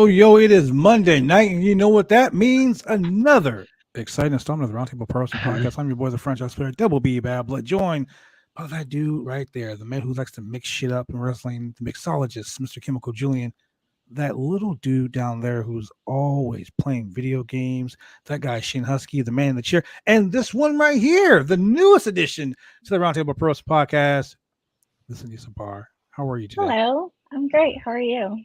Yo, it is Monday night, and you know what that means? Another exciting installment of the Roundtable Pro Wrestling Podcast. I'm your boy, the Franchise Player, Double B Bad Blood, joined by that dude right there, the man who likes to mix shit up in wrestling, the Mixologist, Mr. Chemical Julian, that little dude down there who's always playing video games, that guy, Shane Husky, the man in the chair, and this one right here, the newest addition to the Roundtable Pro Wrestling Podcast, Miss Anissa Barr. How are you today? Hello, I'm great. How are you?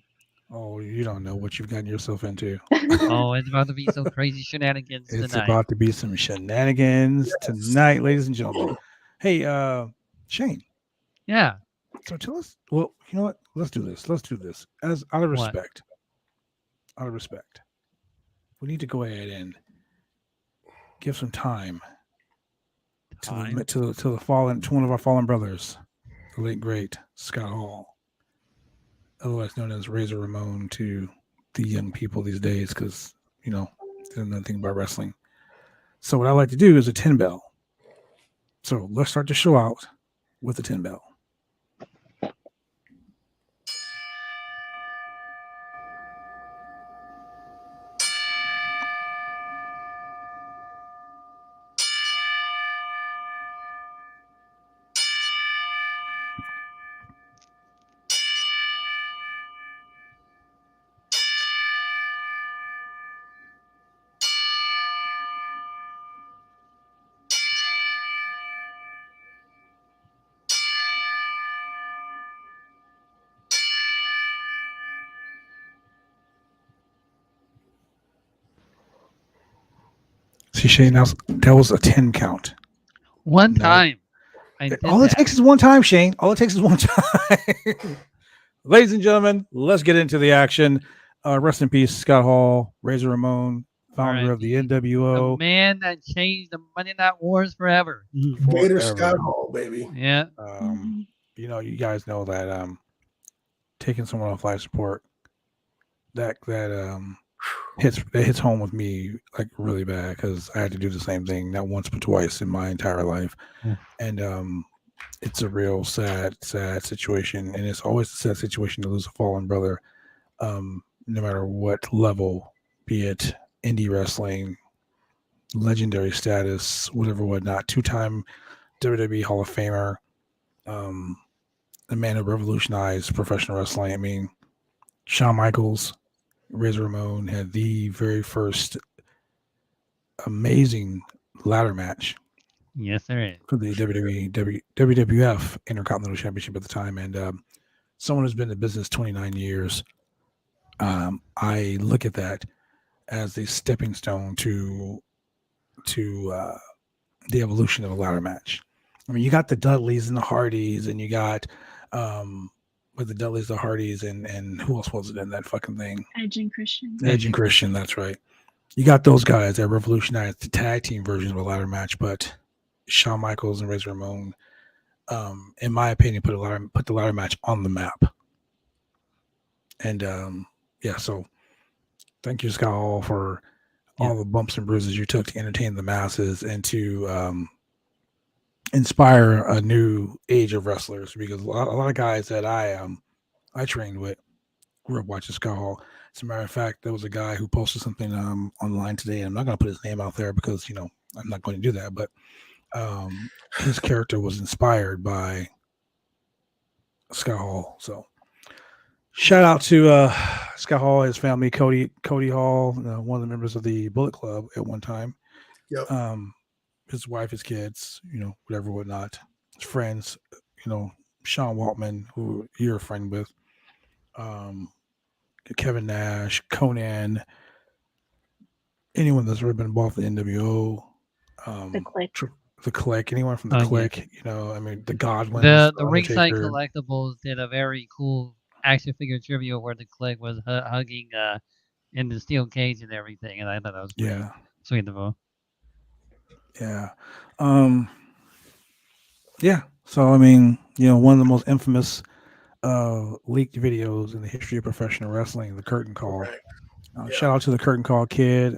Oh, you don't know what you've gotten yourself into. Oh, it's about to be some crazy shenanigans It's tonight. about to be some shenanigans tonight, ladies and gentlemen. Hey, Shane. Yeah. So tell us. Well, you know what? Let's do this. As out of What? respect. Out of respect. We need to go ahead and give some time to the fallen, to one of our fallen brothers, the late great Scott Hall, otherwise known as Razor Ramon to the young people these days, because they don't know anything about wrestling. So what I like to do is a 10 bell. So let's start the show out with a 10 bell. See, Shane, that was a 10 count. One No. time. I did All it that. takes is one time, Shane. All it takes is one time. Ladies and gentlemen, let's get into the action. Rest in peace, Scott Hall, Razor Ramon, founder of the The NWO. man that changed the Monday Night Wars forever. Vader Forever. Scott Hall, baby. Yeah. You guys know that taking someone off life support that hits home with me like really bad, because I had to do the same thing not once but twice in my entire life. Yeah. And it's a real sad situation, and it's always a sad situation to lose a fallen brother, no matter what level, be it indie wrestling, legendary status, whatnot. 2-time WWE Hall of Famer, a man who revolutionized professional wrestling. I mean, Shawn Michaels, Razor Ramon had the very first amazing ladder match Yes, there is. for the WWF Intercontinental Championship at the time, and someone who's been in the business 29 years. I look at that as the stepping stone to the evolution of a ladder match. I mean, you got the Dudleys and the Hardys, and you got with the Dudleys, the Hardys, and who else was it in that fucking thing? Edge and Christian. Edge and Christian, that's right. You got those guys that revolutionized the tag team version of a ladder match, but Shawn Michaels and Razor Ramon, in my opinion, put the ladder match on the map. And so thank you, Scott Hall, for all the bumps and bruises you took to entertain the masses and to inspire a new age of wrestlers, because a lot of guys that I trained with grew up watching Scott Hall. As a matter of fact, there was a guy who posted something online today, and I'm not going to put his name out there because I'm not going to do that, but his character was inspired by Scott Hall. So shout out to Scott Hall, his family, Cody Hall, one of the members of the Bullet Club at one time. Yep. His wife, his kids, whatever, whatnot, his friends, Sean Waltman, who you're a friend with, Kevin Nash, Conan, anyone that's ever been involved in the NWO, The Click. Anyone from the Okay. Click, I mean, the Godwins, The Ringside Undertaker. Collectibles did a very cool action figure trivia where the Click was hugging in the steel cage and everything, and I thought that was pretty sweet of them. Yeah. Yeah. So, I mean, one of the most infamous leaked videos in the history of professional wrestling, the Curtain Call. Correct. Shout out to the Curtain Call kid.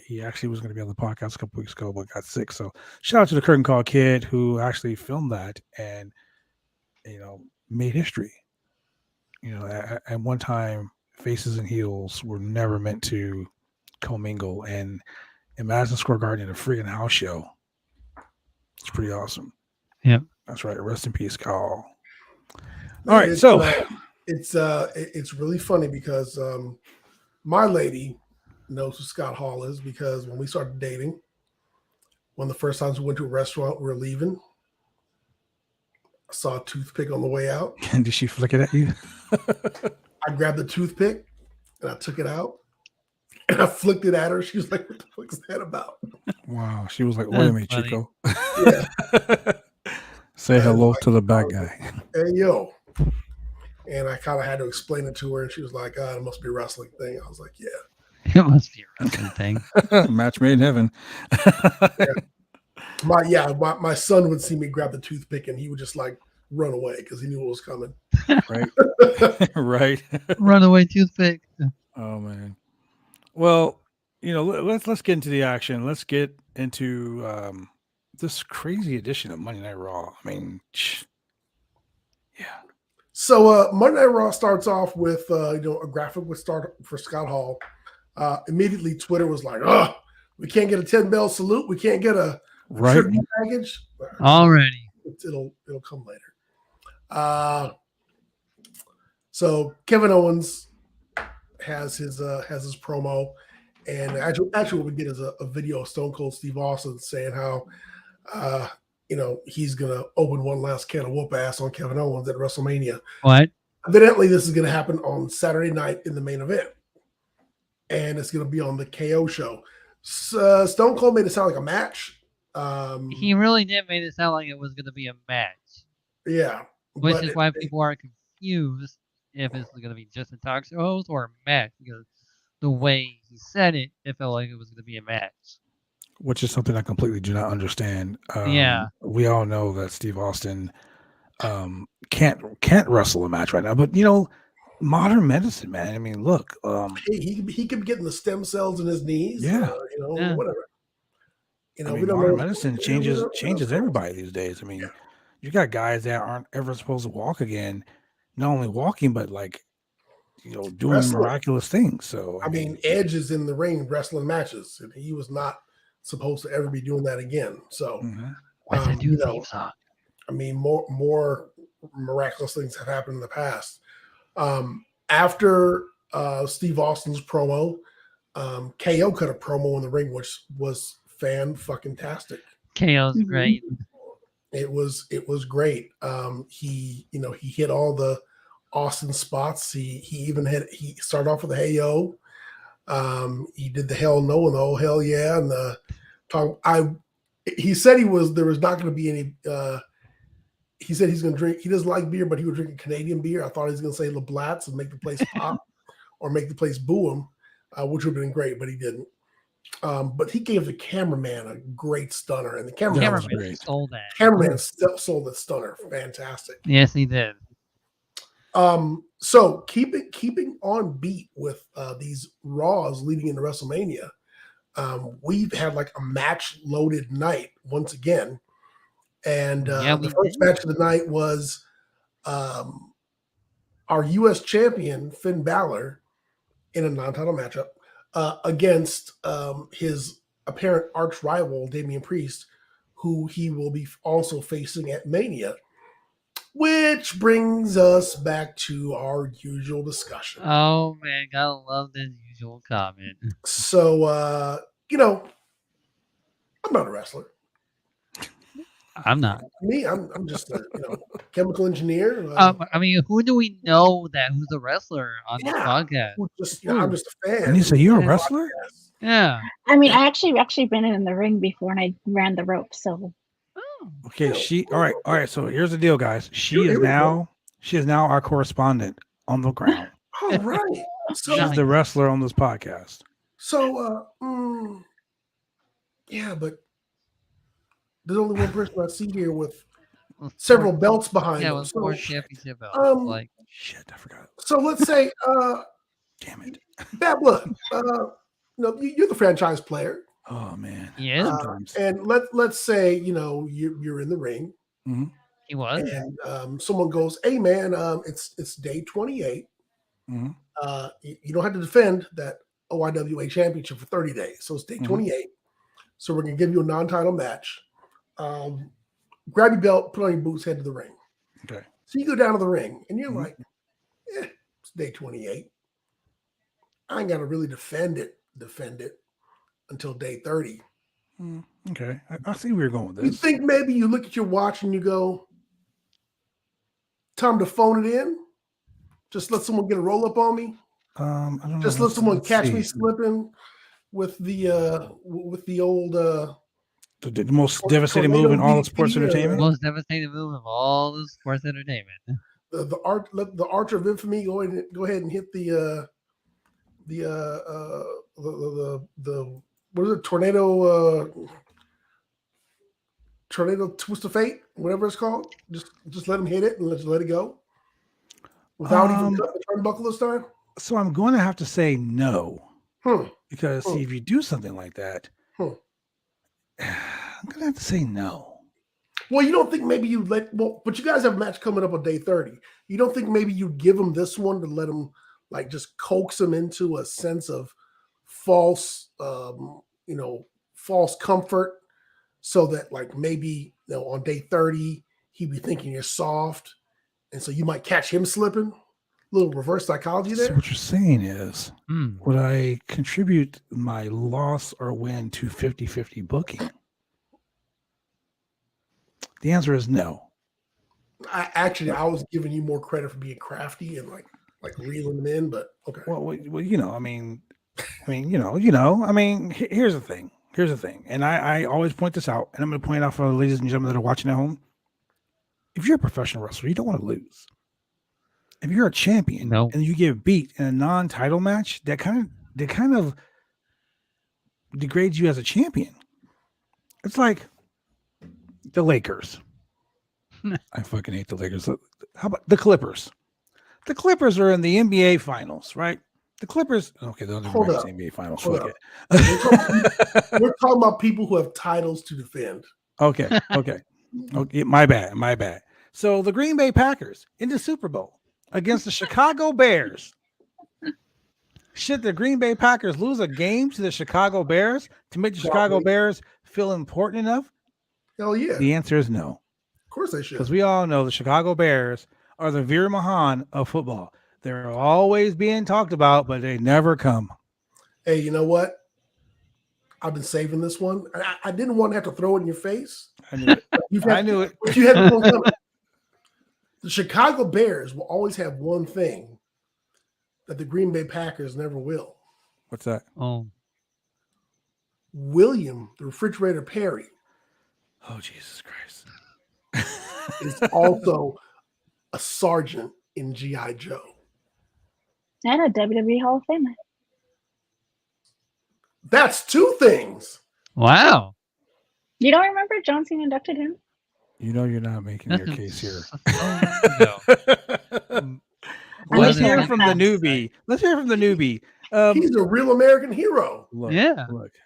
He actually was going to be on the podcast a couple weeks ago, but got sick. So shout out to the Curtain Call kid who actually filmed that and, made history. At one time faces and heels were never meant to commingle. And in Madison Square Garden in a freaking house show, it's pretty awesome. Yep. That's right. Rest in peace, Carl. No, All right, so it's really funny because my lady knows who Scott Hall is because when we started dating, one of the first times we went to a restaurant, we were leaving. I saw a toothpick on the way out. And did she flick it at you? I grabbed the toothpick and I took it out and I flicked it at her. She was like, "What the fuck is that about?" Wow. She was like, That's wait a minute, funny. Chico. Yeah. Say hello to the bad guy. Hey, yo. And I kind of had to explain it to her, and she was like, "Oh, it must be a wrestling thing." I was like, "Yeah." It must be a wrestling thing. Match made in heaven. My son would see me grab the toothpick, and he would just like run away because he knew what was coming. Right. Right. Runaway toothpick. Oh man. Well, let's get into the action. Let's get into this crazy edition of Monday Night Raw. I mean, yeah. So Monday Night Raw starts off with a graphic would start for Scott Hall. Immediately, Twitter was like, "Oh, we can't get a 10-bell salute. We can't get a tribute package." Already. It'll come later. So Kevin Owens has his promo, and actually what we get is a video of Stone Cold Steve Austin saying how he's gonna open one last can of whoop ass on Kevin Owens at WrestleMania. What? Evidently, this is gonna happen on Saturday night in the main event, and it's gonna be on the KO show. So, Stone Cold made it sound like a match. He really did make it sound like it was going to be a match. Yeah. Which is why people are confused if it's going to be just a talk show or a match, because the way he said it, it felt like it was going to be a match. Which is something I completely do not understand. Yeah. We all know that Steve Austin can't wrestle a match right now, but modern medicine, man. I mean, look, he could be getting the stem cells in his knees. Yeah. Whatever. We don't modern know. medicine changes everybody these days. I mean, you got guys that aren't ever supposed to walk again, not only walking, but like, doing Wrestling. miraculous things. So I mean, Edge is in the ring wrestling matches, and he was not supposed to ever be doing that again. So, What's a new theme song? I mean, more miraculous things have happened in the past. After Steve Austin's promo, KO cut a promo in the ring, which was fan-fucking-tastic. KO's great. It was great. He hit all the Austin spots. He started off with the hey yo. He did the hell no and the oh hell yeah, and he said there was not going to be any. He said he's going to drink. He doesn't like beer, but he would drink a Canadian beer. I thought he was going to say LeBlatz and make the place pop or make the place boo him, which would have been great, but he didn't. But he gave the cameraman a great stunner, and the cameraman sold that. Cameraman sold the stunner. Fantastic. Yes, he did. So keeping on beat with these Raws leading into WrestleMania, we've had like a match-loaded night once again. And the first match of the night was our U.S. champion, Finn Balor, in a non-title matchup against his apparent arch rival, Damian Priest, who he will be also facing at Mania. Which brings us back to our usual discussion. Oh, man, gotta love this usual comment. So, I'm not a wrestler. I'm not. Me, I'm just a chemical engineer. I mean, who do we know who's a wrestler on this podcast? I'm just a fan. Anissa, you're a wrestler? Yeah. I mean, I actually been in the ring before, and I ran the ropes. So. Okay, all right. So here's the deal, guys. She is now our correspondent on the ground. All right. So she's the wrestler on this podcast. So, yeah, but there's only one person I see here with several belts behind him. With 4 championship belts. Shit, I forgot. So let's say, damn it, Bad Blood. You're the franchise player. Oh man, yeah. And let's say you're in the ring. Mm-hmm. He was, and someone goes, "Hey man, it's day 28. Mm-hmm. You don't have to defend that OIWA championship for 30 days. So it's day 28. So we're going to give you a non-title match. Grab your belt, put on your boots, head to the ring. Okay. So you go down to the ring, and you're like, it's day 28. I ain't got to really defend it until day 30. Okay. I see where you're going with this. You think maybe you look at your watch and you go, time to phone it in? Just let someone get a roll up on me? I don't know. Just let someone catch me slipping with the old the most devastating move in all of sports entertainment. Most devastating move of all of sports entertainment. Let the Archer of Infamy go ahead and hit the what is it, tornado twist of fate, whatever it's called. Just let him hit it and let it go without even cutting the turnbuckle this time. So I'm going to have to say no, because see, if you do something like that, I'm going to have to say no. Well, you don't think maybe you but you guys have a match coming up on day 30. You don't think maybe you give him this one to let him like just coax him into a sense of false comfort, so that like maybe on day 30 he'd be thinking you're soft, and so you might catch him slipping. A little reverse psychology there. So what you're saying is, would I contribute my loss or win to 50-50 booking? The answer is no. I was giving you more credit for being crafty and like reeling them in, but okay. Well, here's the thing. And I always point this out, and I'm going to point it out for the ladies and gentlemen that are watching at home. If you're a professional wrestler, you don't want to lose. If you're a champion and you get beat in a non-title match, that kind of degrades you as a champion. It's like the Lakers. I fucking hate the Lakers. How about the Clippers? The Clippers are in the NBA Finals, right? The Clippers. Okay, they'll never make the NBA Finals. Fuck it. We're talking about people who have titles to defend. Okay. My bad. So the Green Bay Packers in the Super Bowl against the Chicago Bears. Should the Green Bay Packers lose a game to the Chicago Bears to make the Chicago Bears feel important enough? Hell yeah. The answer is no. Of course they should. Because we all know the Chicago Bears are the Veer Mahan of football. They're always being talked about, but they never come. Hey, you know what? I've been saving this one. I didn't want to have to throw it in your face. I knew it. I knew it. But you had to coming. The Chicago Bears will always have one thing that the Green Bay Packers never will. What's that? Oh. William, the Refrigerator Perry. Oh, Jesus Christ. Is also a sergeant in G.I. Joe. And a WWE Hall of Famer. That's two things. Wow. You don't remember John Cena inducted him? You know you're not making your case here. Let's hear from the newbie. He's a real American hero. Look,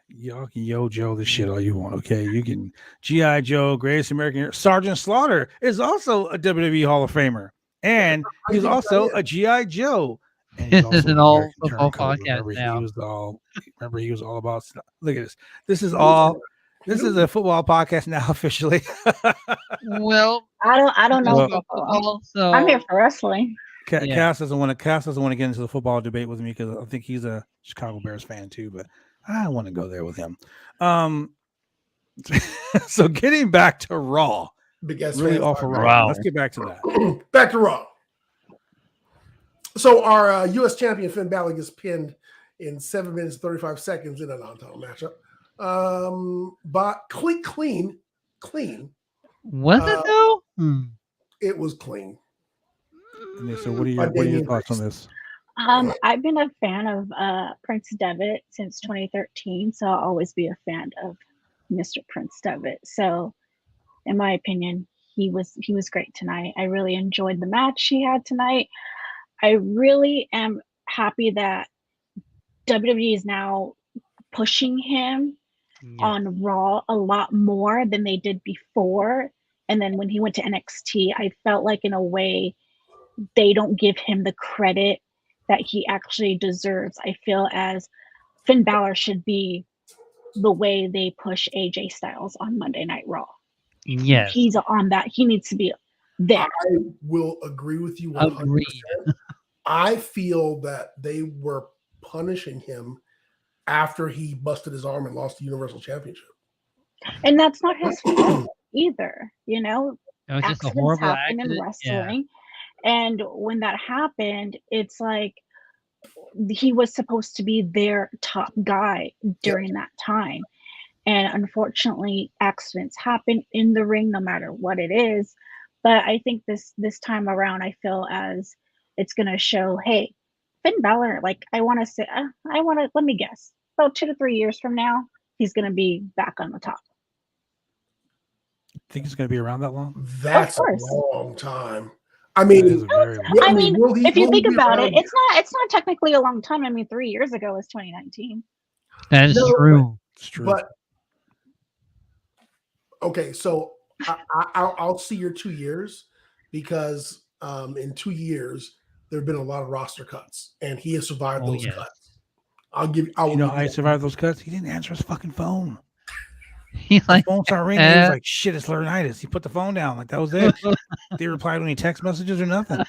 y'all can Joe this shit all you want, okay? You can G.I. Joe, Greatest American Hero. Sergeant Slaughter is also a WWE Hall of Famer. And he's also a G.I. Joe. And this is an all football podcast now. He was all about stuff. Look at this. This is a football podcast now officially. Well, I don't know about football, so I'm here for wrestling. Cass doesn't want to get into the football debate with me because I think he's a Chicago Bears fan too, but I don't want to go there with him. So getting back to Raw, really awful Raw. Wow. Let's get back to that. Back to Raw. So our U.S. champion Finn Balor gets pinned in 7 minutes 35 seconds in a non-title matchup. But clean. Was it though? It was clean. So what are your thoughts on this? I've been a fan of Prince Devitt since 2013, so I'll always be a fan of Mr. Prince Devitt. So, in my opinion, he was great tonight. I really enjoyed the match he had tonight. I really am happy that WWE is now pushing him on Raw a lot more than they did before. And then when he went to NXT, I felt like in a way they don't give him the credit that he actually deserves. I feel as Finn Balor should be the way they push AJ Styles on Monday Night Raw. Yes. He's on that. He needs to be there. I will agree with you 100%. Agreed. I feel that they were punishing him after he busted his arm and lost the Universal Championship. And that's not his fault either. You know, It was just a accidents horrible happen in accident. wrestling. And when that happened, it's like he was supposed to be their top guy during that time. And unfortunately, accidents happen in the ring, no matter what it is. But I think this time around, I feel as it's going to show, hey, Finn Balor, like, let me guess, about 2 to 3 years from now, he's going to be back on the top. Think it's going to be around that long? That's a course. long time. I mean, That is a very long time. If you think about it, it's not technically a long time. I mean, 3 years ago was 2019. That is true. It's true. But okay, so I'll see your 2 years because in 2 years there have been a lot of roster cuts, and he has survived those cuts. You know how he survived those cuts? He didn't answer his fucking phone. He's like, the phone started ringing. He was like, "Shit, it's laryngitis." He put the phone down. Like that was it. They replied to any text messages or nothing.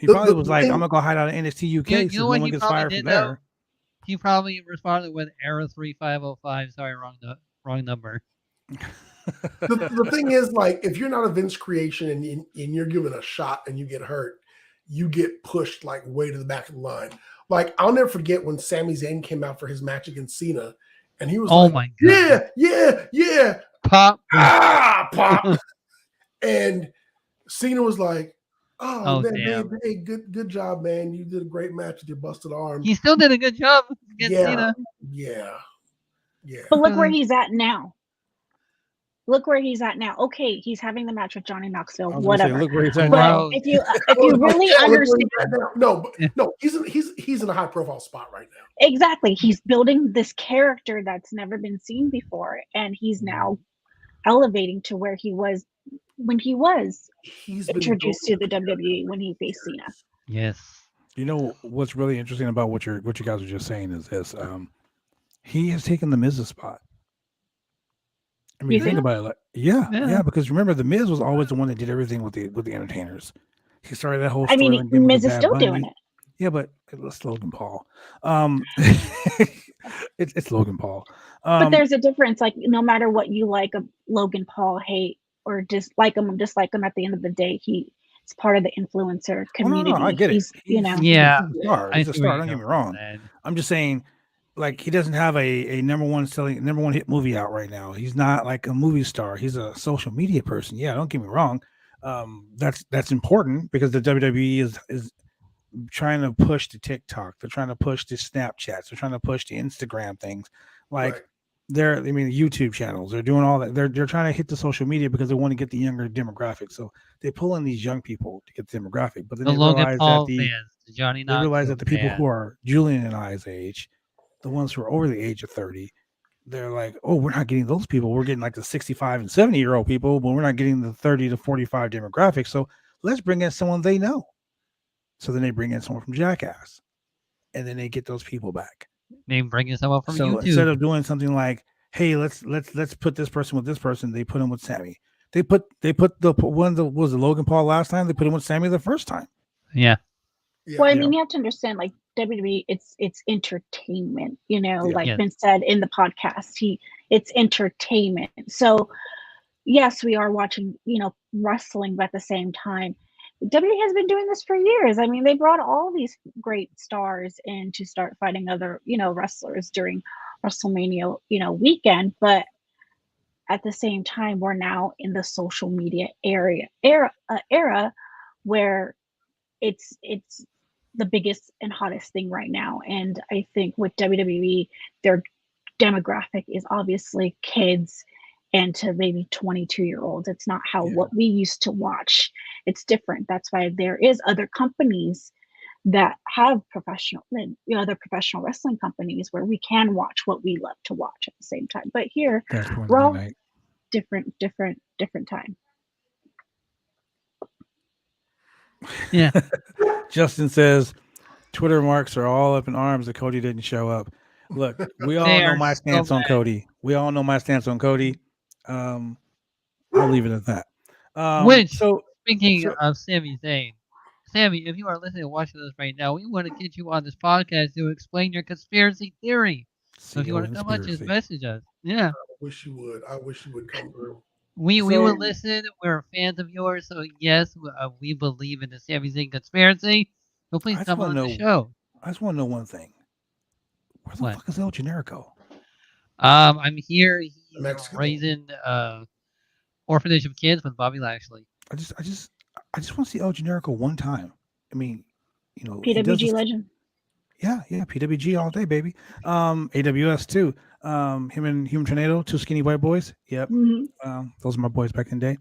He probably was like, "I'm gonna go hide out in NXT UK so no one gets fired from there." He probably responded with error 3505. Sorry, wrong number. The thing is, like, if you're not a Vince creation and you're given a shot and you get hurt, you get pushed like way to the back of the line. Like, I'll never forget when Sami Zayn came out for his match against Cena, and he was like, my God. yeah, Pop. Pop. And Cena was like, oh man, damn. hey, good job, man. You did a great match with your busted arm. He still did a good job against Cena. Yeah. But look where he's at now. Okay, he's having the match with Johnny Knoxville. Whatever. Look where he's at but now. if you really understand, no, he's in a high profile spot right now. Exactly, he's building this character that's never been seen before, and he's now elevating to where he was when he was introduced to the WWE when he faced Cena. Yes. You know what's really interesting about what you guys were just saying is this: he has taken the Miz's spot. I mean, think about it. Like, yeah, because remember, the Miz was always the one that did everything with the entertainers. He started that whole. I mean, Miz is still doing it. Yeah, but it's Logan Paul. It's Logan Paul. But there's a difference. Like, no matter what you like of Logan Paul, hate or dislike him, at the end of the day, he's part of the influencer community. No, I get it. He's He's a star. He's a star. Don't get me wrong. I'm just saying. Like, he doesn't have a number one hit movie out right now. He's not like a movie star. He's a social media person. Yeah, don't get me wrong. That's important because the WWE is trying to push the TikTok. They're trying to push the Snapchats. They're trying to push the Instagram things. Like the YouTube channels. They're doing all that. They're trying to hit the social media because they want to get the younger demographic. So they pull in these young people to get the demographic. But then they realize that the people who are Julian and I's age, the ones who are over the age of 30, they're like, oh, we're not getting those people. We're getting like the 65 and 70-year-old people, but we're not getting the 30 to 45 demographic. So let's bring in someone they know. So then they bring in someone from Jackass, and then they get those people back. They bring in someone from YouTube. Instead of doing something like, hey, let's put this person with this person, they put him with Sammy. They put the one that was Logan Paul last time. They put him with Sammy the first time. Yeah. Well, I mean, you have to understand, like, WWE, it's entertainment, like Vince said in the podcast, it's entertainment. So yes, we are watching, wrestling, but at the same time, WWE has been doing this for years. I mean, they brought all these great stars in to start fighting other, wrestlers during WrestleMania, weekend. But at the same time, we're now in the social media era where it's the biggest and hottest thing right now. And I think with WWE, their demographic is obviously kids and to maybe 22-year-olds. It's not what we used to watch. It's different. That's why there is other companies that have other professional wrestling companies where we can watch what we love to watch at the same time. But here, we're all different time. Yeah. Justin says, Twitter marks are all up in arms that Cody didn't show up. Look, we all They know are my so stance on mad. Cody. We all know my stance on Cody. I'll leave it at that. Which, So speaking of Sami Zayn, Sammy, if you are listening and watching this right now, we want to get you on this podcast to explain your conspiracy theory. So if you want to come on, just message us. Yeah. I wish you would. I wish you would come through. We will listen. We're fans of yours, so yes, we believe in the Sami Zayn conspiracy. So please come on the show. I just want to know one thing. Where the fuck is El Generico? I'm here. He's Mexico. raising orphanage of kids with Bobby Lashley. I just want to see El Generico one time. I mean, you know, PWG legend. Yeah, PWG all day, baby. AWS too. Him and Human Tornado, two skinny white boys. Yep. Mm-hmm. Those are my boys back in the day.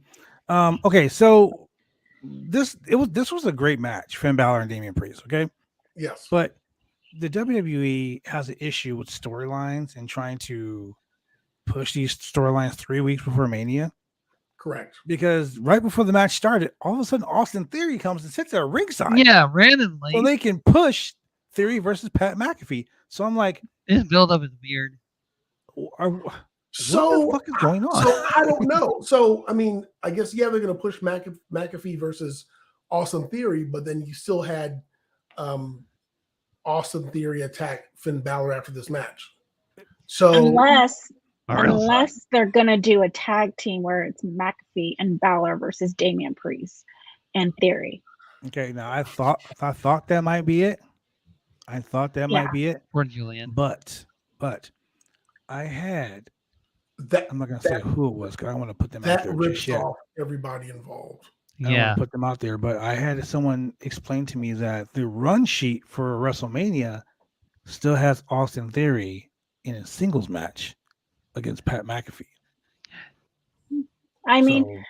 Okay, so this was a great match, Finn Balor and Damian Priest. Okay. Yes. But the WWE has an issue with storylines and trying to push these storylines 3 weeks before Mania. Correct. Because right before the match started, all of a sudden Austin Theory comes and sits at ringside. Yeah, randomly. So they can push Theory versus Pat McAfee. So I'm like, this build-up is weird. What the fuck is going on? So I don't know. So I mean, I guess they're going to push McAfee versus Austin Theory, but then you still had Austin Theory attack Finn Balor after this match. So unless they're gonna do a tag team where it's McAfee and Balor versus Damian Priest and Theory. Okay, now I thought that might be it. Might be it. For Julian. But I had that. I'm not gonna say who it was because I want to put them out there just yet. Everybody involved. I don't want to put them out there, but I had someone explain to me that the run sheet for WrestleMania still has Austin Theory in a singles match against Pat McAfee. I mean,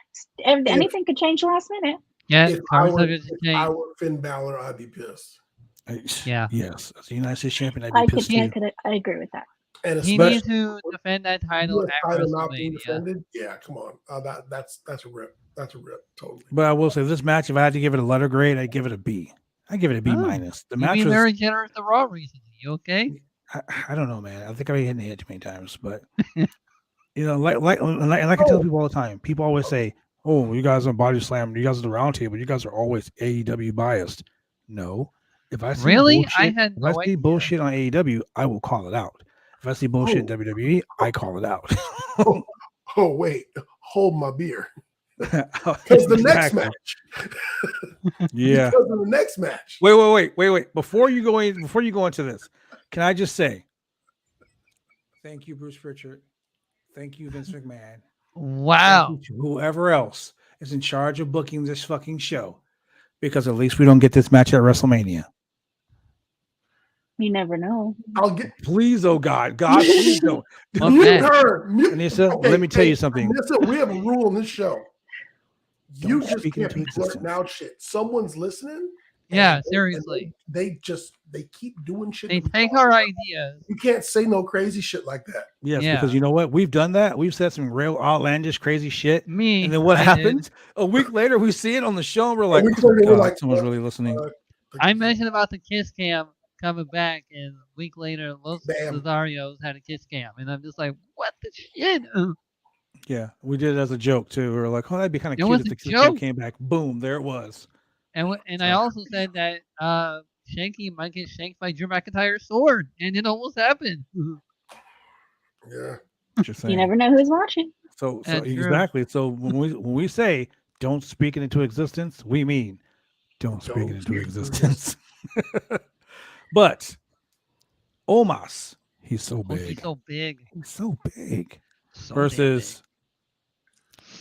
anything could change last minute. Yeah, if I were Finn Balor, I'd be pissed. Yes, as a United States champion, I'd be pissed too. I agree with that. And he needs to defend that title at WrestleMania. Yeah, come on, that's a rip. That's a rip, totally. But I will say, this match, if I had to give it a letter grade, I'd give it a B. I'd give it a B minus. The match was very generous to Raw recently. You okay? I don't know, man. I think I've been hitting the head too many times, but you know, like I tell people all the time. People always say, "Oh, you guys on Body Slam, you guys are the Roundtable, you guys are always AEW biased." No, if I see bullshit, bullshit on AEW, I will call it out. If I see bullshit in WWE, I call it out. oh, wait, hold my beer. Because the next match. Yeah. Because of the next match. Wait. Before you go into this, can I just say, thank you, Bruce Pritchard. Thank you, Vince McMahon. Wow. Whoever else is in charge of booking this fucking show, because at least we don't get this match at WrestleMania. You never know. Please, oh God, please don't. Anissa, let me tell you something. Anissa, we have a rule on this show. You just can't be blurting out shit. Someone's listening. Yeah, seriously. They keep doing shit. They take our ideas. You can't say no crazy shit like that. Yes, because you know what? We've done that. We've said some real outlandish, crazy shit. And then what happens? A week later, we see it on the show, and we're like, someone's really listening. I mentioned about the kiss cam coming back, and a week later, Los Lozarios had a kiss cam, and I'm just like, what the shit? Yeah, we did it as a joke too. We were like, "Oh, that'd be kind of cute if the kiss cam came back." Boom, there it was. And I also said that Shanky might get shanked by Drew McIntyre's sword, and it almost happened. Yeah, you never know who's watching. So exactly. So when we say don't speak it into existence, we mean don't speak it into existence. But Omos, he's so big. He's so big. He's so big. So versus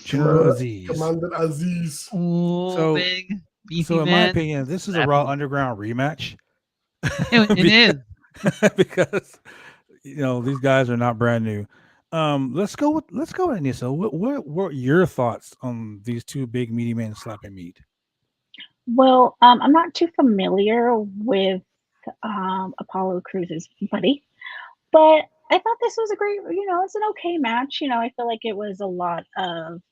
General Aziz. Commander Aziz. Ooh, so big. So in my opinion, this is a Raw Underground rematch. It is. Because you know these guys are not brand new. Let's go with Anissa. What were your thoughts on these two big meaty men slapping meat? Well, I'm not too familiar with Apollo Cruz's buddy, but I thought this was a great, it's an okay match. I feel like it was a lot of,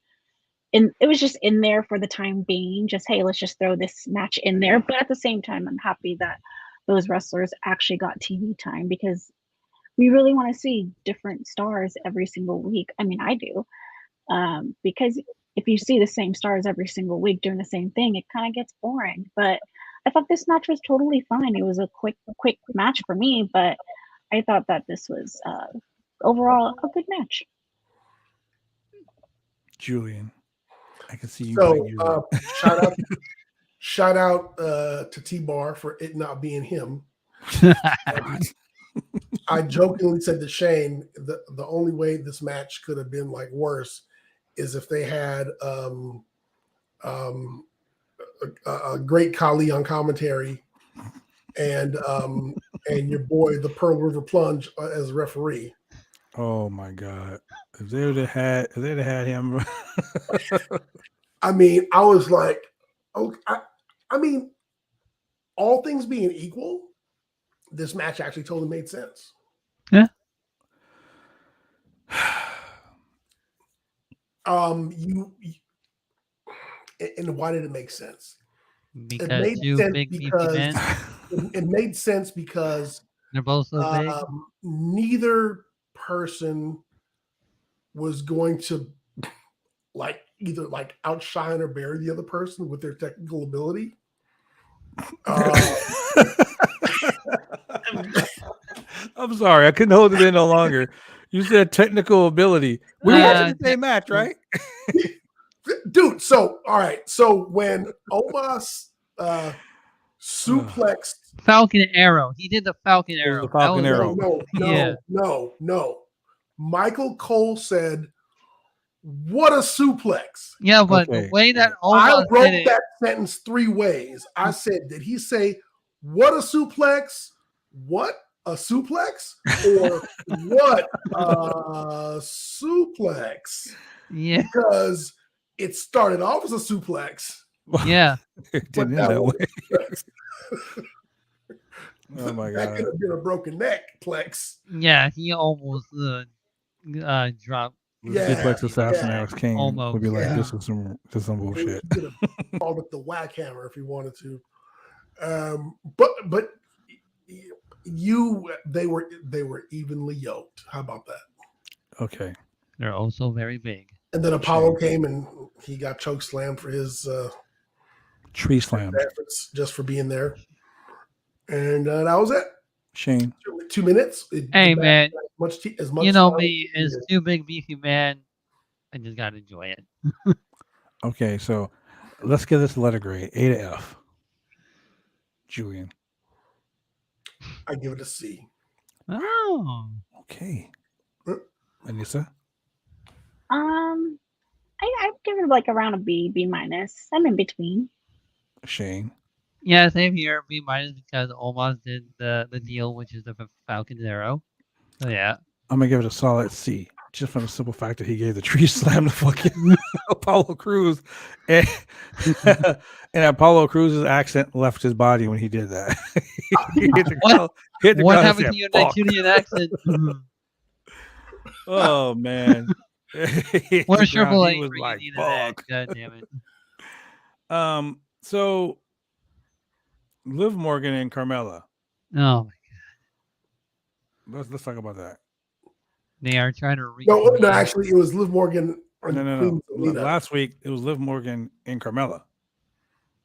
and it was just in there for the time being. Just, hey, let's just throw this match in there. But at the same time, I'm happy that those wrestlers actually got TV time, because we really want to see different stars every single week. I mean, I do. Because if you see the same stars every single week doing the same thing, it kind of gets boring. But I thought this match was totally fine. It was a quick match for me, but I thought that this was overall a good match. Julian, I can see you. So shout out to T-Bar for it not being him. I jokingly said to Shane, the only way this match could have been like worse is if they had a great Khali on commentary and your boy the Pearl River Plunge as referee. Oh my God! If they would have had him, I mean, I was like, okay, I mean, all things being equal, this match actually totally made sense. Yeah. And why did it make sense? Because it made two sense big beefy because men. it made sense because They're both so big. neither person was going to either outshine or bury the other person with their technical ability. I'm sorry, I couldn't hold it in no longer. You said technical ability. We watched the same match, right? Dude, so all right. So when Omos suplexed Falcon Arrow. He did the Falcon Arrow. The Falcon Arrow. No. Michael Cole said, "What a suplex." Yeah, but Okay. the way that I Omos wrote did it, that sentence 3 ways. I said, did he say, "What a suplex"? What a suplex? Or what a suplex? yeah, Because it started off as a suplex. yeah. It But didn't end that was way. a suplex. Oh my That God! could have been a broken neck plex. Yeah, he almost dropped. Yeah, Suplex assassin yeah. Alex King Almost, would be like, yeah. this is some bullshit. He could have called it the whack hammer if he wanted to. But they were evenly yoked. How about that? Okay. They're also very big. And then Apollo came and he got choke slammed for his Tree slammed. efforts just for being there. And that was it. Shane. 2 minutes. Hey, man. As much You know time me, as as two big beefy man, I just gotta enjoy it. Okay, so let's give this a letter grade. A to F. Julian. I give it a C. Oh. Okay. Anissa? I'd give it like around a B minus. I'm in between. Shane. Yeah, same here. B minus because Omos did the deal, which is the Falcon Arrow. So yeah. I'm gonna give it a solid C, just from the simple fact that he gave the tree slam to fucking Apollo Crews, and Apollo Crews' accent left his body when he did that. He hit the What? ground, hit the What ground and happened said, to your "Fuck." Nigerian accent? Oh man, Where's Triple he H was bringing like, you to that? "Fuck." God damn it. So Liv Morgan and Carmella. Oh my Let's talk about that. They are trying to reach. No, actually, it was Liv Morgan. No. Last week it was Liv Morgan and Carmella.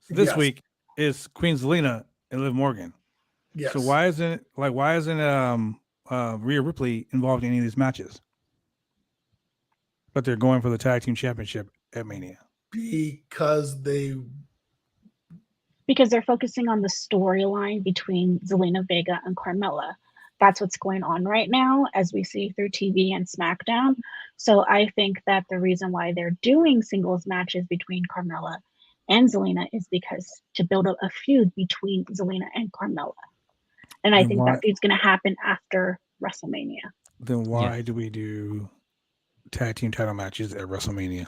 So this week is Queen Zelina and Liv Morgan. Yes. So why isn't Rhea Ripley involved in any of these matches? But they're going for the tag team championship at Mania. Because they're focusing on the storyline between Zelina Vega and Carmella. That's what's going on right now, as we see through TV and SmackDown. So I think that the reason why they're doing singles matches between Carmella and Zelina is because to build up a feud between Zelina and Carmella. And I think that feud's going to happen after WrestleMania. Then why do we do tag team title matches at WrestleMania?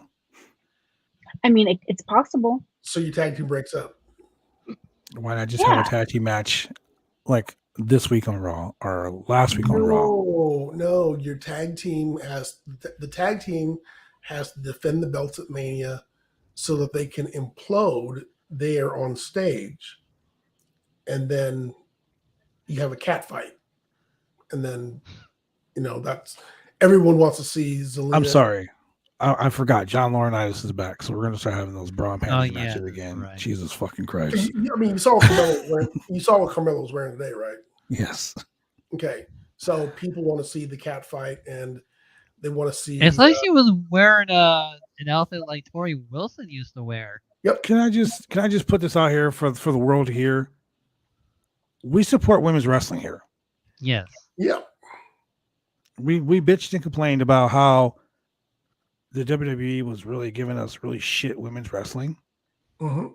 I mean, it's possible. So your tag team breaks up. Why not just have a tag team match like this week on Raw or last week on Raw? No, your tag team has the tag team has to defend the belts at Mania so that they can implode there on stage, and then you have a cat fight, and then that's everyone wants to see Zelina. I'm sorry. I forgot. John Laurinaitis is back, so we're gonna start having those bra and panties yeah, matches again. right. Jesus fucking Christ! I mean, you saw what Carmelo was wearing today, right? Yes. Okay, so people want to see the cat fight, and they want to see. It's like she was wearing an outfit like Tori Wilson used to wear. Yep. Can I just put this out here for the world to hear? We support women's wrestling here. Yes. Yep. We bitched and complained about how the WWE was really giving us really shit women's wrestling. Mm-hmm.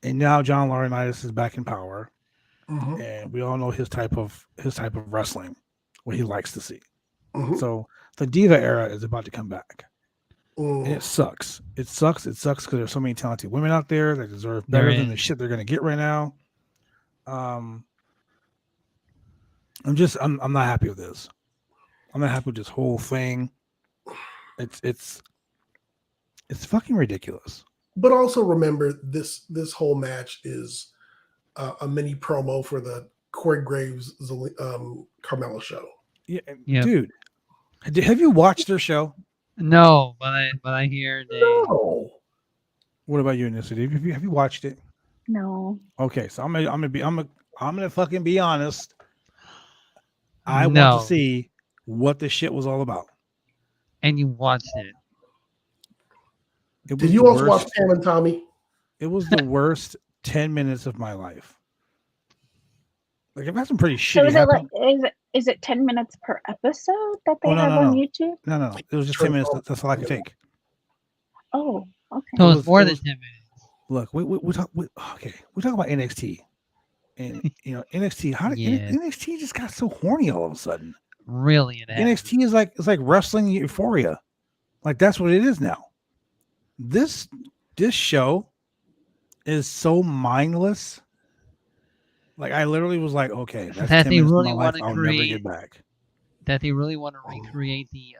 And now John Laurinaitis is back in power. Mm-hmm. And we all know his type of wrestling, what he likes to see. Mm-hmm. So the Diva era is about to come back. Mm. And it sucks. It sucks because there's so many talented women out there that deserve better than the shit they're gonna get right now. I'm not happy with this. I'm not happy with this whole thing. It's fucking ridiculous. But also remember, this whole match is a mini promo for the Corey Graves Carmella show. Yeah, dude. Have you watched their show? No, but I hear they. No. What about you, Anissa? Have you watched it? No. Okay, so I'm gonna fucking be honest. I want to see what the shit was all about. And you watched it. Did you also watch Pam and Tommy? It was the worst 10 minutes of my life. Like, I've had some pretty shitty. So is it 10 minutes per episode that they have on YouTube? No. It was just 10 minutes. That's all I could take. Oh, okay. So it's more than 10 minutes. Look, we talk about NXT. And NXT, NXT just got so horny all of a sudden. Really, NXT is like wrestling euphoria. Like, that's what it is now. This show is so mindless. Like, I literally was like, okay, that's that 10 they minutes really of my life I'll never get back. That they really want to recreate the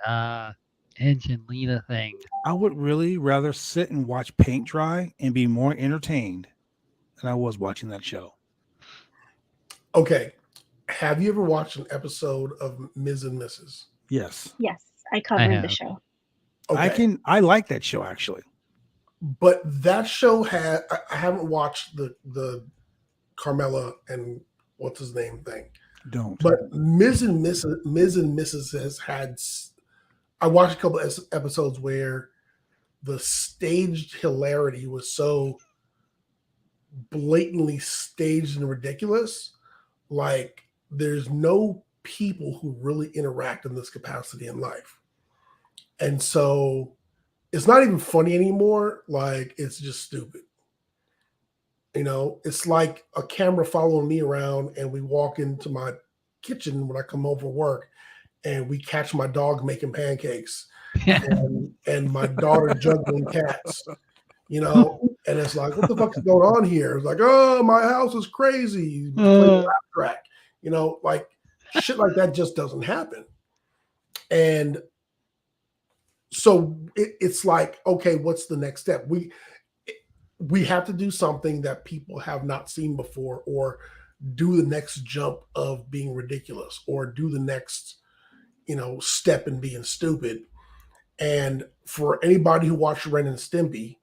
Edge and Lita thing. I would really rather sit and watch paint dry and be more entertained than I was watching that show. Okay. Have you ever watched an episode of Ms. and Mrs.? Yes. Yes, I covered the show. Okay. I like that show, actually. But that show I haven't watched the Carmella and what's his name thing. Don't. But Ms. and Mrs. has had. I watched a couple of episodes where the staged hilarity was so blatantly staged and ridiculous. Like, there's no people who really interact in this capacity in life. And so it's not even funny anymore. Like, it's just stupid. It's like a camera following me around, and we walk into my kitchen when I come home from work, and we catch my dog making pancakes and my daughter juggling cats, and it's like, what the fuck is going on here? It's like, oh, my house is crazy. Track. Like, shit like that just doesn't happen. And so it's like, okay, what's the next step? We have to do something that people have not seen before, or do the next jump of being ridiculous, or do the next, step in being stupid. And for anybody who watched Ren and Stimpy,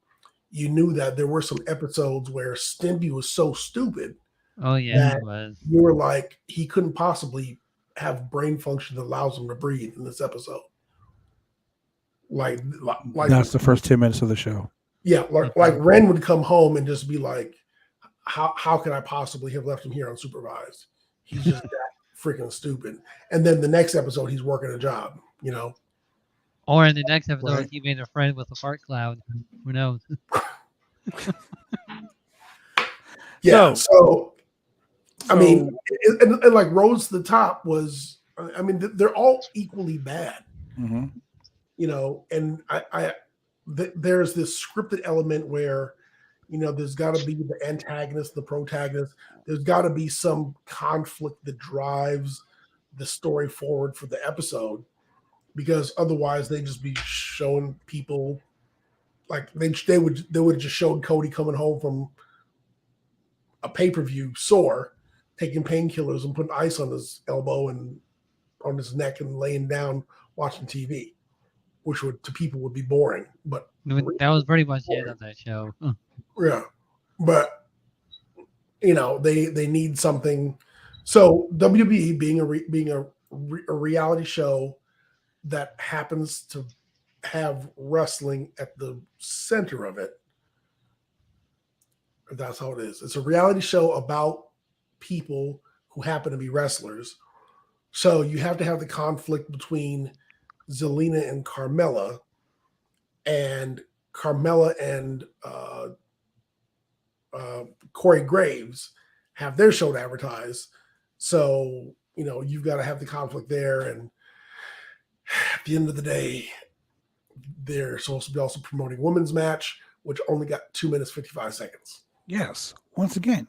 you knew that there were some episodes where Stimpy was so stupid. Oh, yeah, he was. You were like, he couldn't possibly have brain function that allows him to breathe in this episode. Like that's the first 10 minutes of the show. Yeah, like Ren would come home and just be like, how could I possibly have left him here unsupervised? He's just that freaking stupid. And then the next episode, he's working a job, Or in the next episode, Right. he made a friend with a fart cloud. Who knows? Yeah. So I mean, and like Rose to the Top was, I mean, they're all equally bad, Mm-hmm. And there's this scripted element where, there's got to be the antagonist, the protagonist. There's got to be some conflict that drives the story forward for the episode, because otherwise they just be showing people like they would just show Cody coming home from a pay-per-view sore, taking painkillers and putting ice on his elbow and on his neck and laying down watching TV, which would to people would be boring. But That was pretty much it of that show. yeah, but they need something. So WWE being a reality show that happens to have wrestling at the center of it. That's how it is. It's a reality show about people who happen to be wrestlers. So you have to have the conflict between Zelina and Carmella and Corey Graves have their show to advertise. So, you've got to have the conflict there. And at the end of the day, they're supposed to be also promoting women's match, which only got 2 minutes, 55 seconds. Yes. Once again,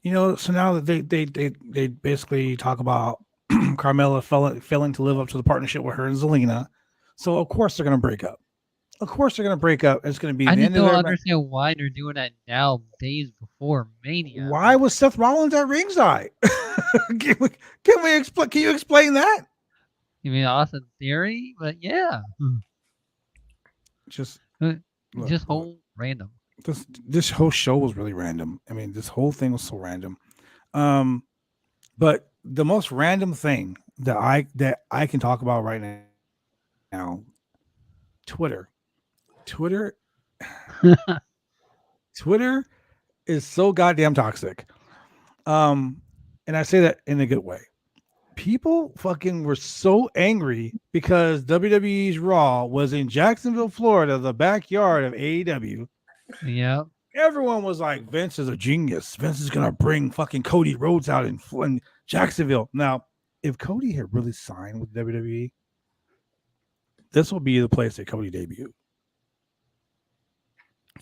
so now that they basically talk about Carmella failing to live up to the partnership with her and Zelina. So of course they're going to break up. It's going to be. I don't understand why they're doing that now, days before Mania. Why was Seth Rollins at ringside? Can you explain that? You mean Austin Theory? But yeah, just random. This whole show was really random. I mean, this whole thing was so random. But the most random thing that I can talk about right now, Twitter is so goddamn toxic. And I say that in a good way. People fucking were so angry because WWE's Raw was in Jacksonville, Florida, the backyard of AEW. Yeah. Everyone was like, Vince is a genius. Vince is going to bring fucking Cody Rhodes out in Jacksonville. Now, if Cody had really signed with WWE, this will be the place that Cody debuted.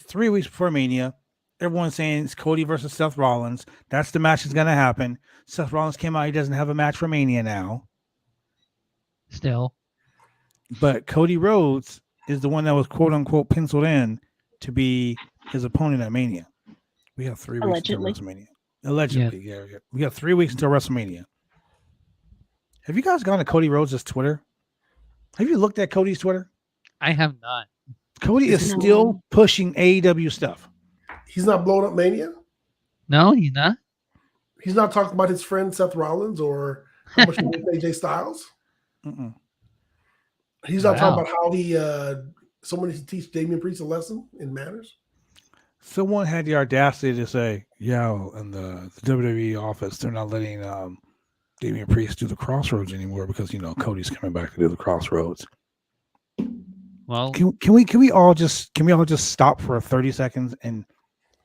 3 weeks before Mania, everyone's saying it's Cody versus Seth Rollins. That's the match that's going to happen. Seth Rollins came out. He doesn't have a match for Mania now. Still. But Cody Rhodes is the one that was quote unquote penciled in to be his opponent at Mania. We have 3 weeks until WrestleMania. Allegedly, yeah. We got 3 weeks until WrestleMania. Have you guys gone to Cody Rhodes' Twitter? Have you looked at Cody's Twitter? I have not. Cody is still pushing AEW stuff. He's not blowing up Mania? No, he's not. He's not talking about his friend Seth Rollins or how much he hates AJ Styles? Mm-mm. He's not talking about how he someone needs to teach Damian Priest a lesson in manners? Someone had the audacity to say, yeah, in the WWE office, they're not letting Damian Priest do the Crossroads anymore because, Cody's coming back to do the Crossroads. Well, can we all just stop for 30 seconds and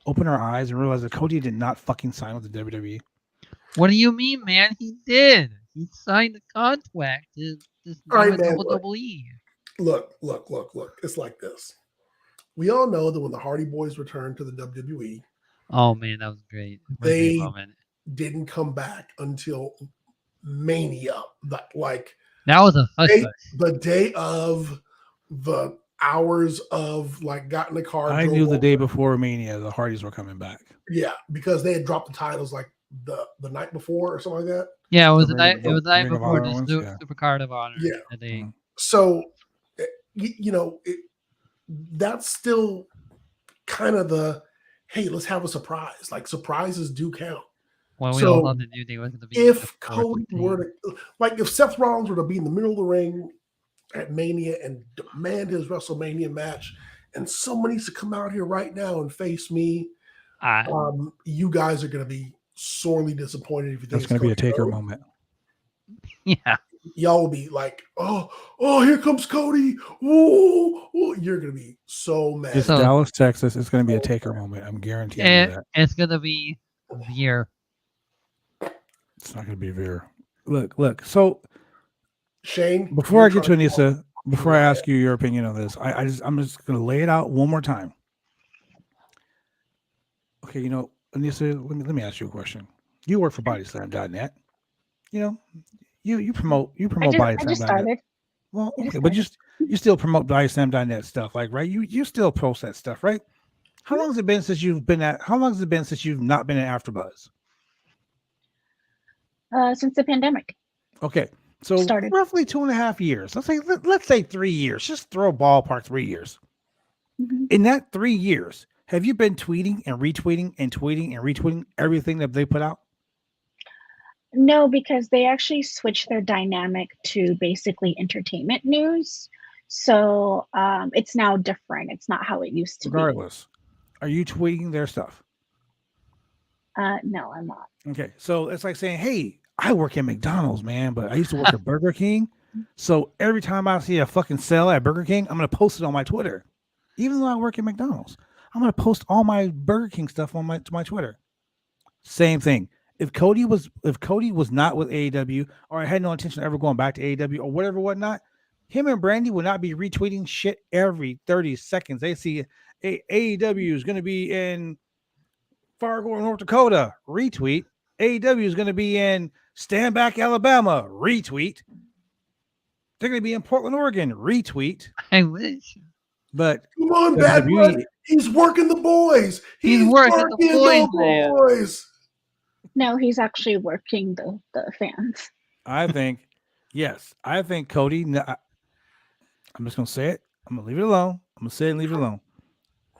open our eyes and realize that Cody did not fucking sign with the WWE? What do you mean, man? He did. He signed a contract to WWE. Look. It's like this. We all know that when the Hardy Boys returned to the WWE, oh man, that was great. They didn't come back until Mania. That was a the day of the hours of got in the car. I knew the day before Mania the Hardys were coming back. Yeah, because they had dropped the titles the night before or something like that. Yeah, it was the night before the Supercard of Honor. Yeah. So that's still kind of the hey, let's have a surprise. Surprises do count. Well, we all thought the new day was going to be. If Cody were to, if Seth Rollins were to be in the middle of the ring at Mania and demand his WrestleMania match, and someone needs to come out here right now and face me, you guys are going to be sorely disappointed if you think that's going to be a Taker moment. Yeah. Y'all will be like, oh, here comes Cody. Whoa. You're going to be so mad. It's Dallas, Texas. It's going to be a Taker moment. I'm guaranteeing that. It's going to be Veer. It's not going to be Veer. Look. So, Shane, before I get to Anissa, before I ask you your opinion on this, I'm just going to lay it out one more time. Okay, Anissa, let me ask you a question. You work for bodyslam.net. You promote bodyslam.net. I just started. Well, okay, but you still promote bodyslam.net stuff, right? You still post that stuff, right? How long has it been since you've not been at AfterBuzz? Since the pandemic. Okay, so Started. roughly 2.5 years. Let's say 3 years. Just throw a ballpark 3 years. Mm-hmm. In that 3 years, have you been tweeting and retweeting and tweeting and retweeting everything that they put out? No, because they actually switched their dynamic to basically entertainment news. So it's now different. It's not how it used to Regardless, are you tweeting their stuff? be. No, I'm not. Okay, so it's like saying, hey, I work at McDonald's, man, but I used to work at Burger King. So every time I see a fucking sale at Burger King, I'm going to post it on my Twitter. Even though I work at McDonald's, I'm going to post all my Burger King stuff on my Twitter. Same thing. If Cody was not with AEW, or I had no intention of ever going back to AEW or whatever, whatnot, him and Brandy would not be retweeting shit every 30 seconds. They see AEW is going to be in Fargo, North Dakota, retweet. AEW is going to be in Stand Back, Alabama, retweet. They're going to be in Portland, Oregon, retweet. I wish. But come on, Bad Blood. He's working the boys. He's working the boys. No, he's actually working the fans. I think, yes, I think Cody. I'm just going to say it. I'm going to leave it alone. I'm going to say it and leave it alone.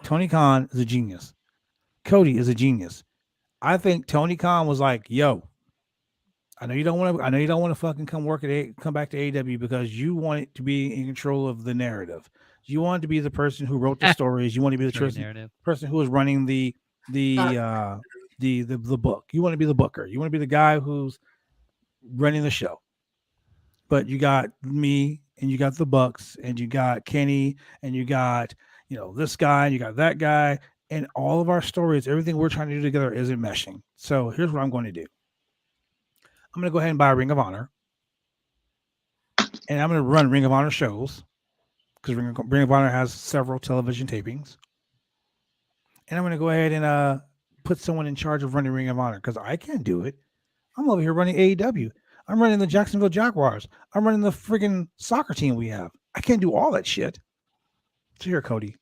Tony Khan is a genius. Cody is a genius. I think Tony Khan was like, "Yo, I know you don't want to fucking come back to AEW because you want it to be in control of the narrative. You want to be the person who wrote the stories. You want to be the person who was running the book. You want to be the booker. You want to be the guy who's running the show. But you got me, and you got the Bucks, and you got Kenny, and you got this guy, and you got that guy." And all of our stories, everything we're trying to do together isn't meshing. So here's what I'm going to do. I'm going to go ahead and buy a Ring of Honor. And I'm going to run Ring of Honor shows. Because Ring of Honor has several television tapings. And I'm going to go ahead and put someone in charge of running Ring of Honor. Because I can't do it. I'm over here running AEW. I'm running the Jacksonville Jaguars. I'm running the friggin' soccer team we have. I can't do all that shit. So here, Cody.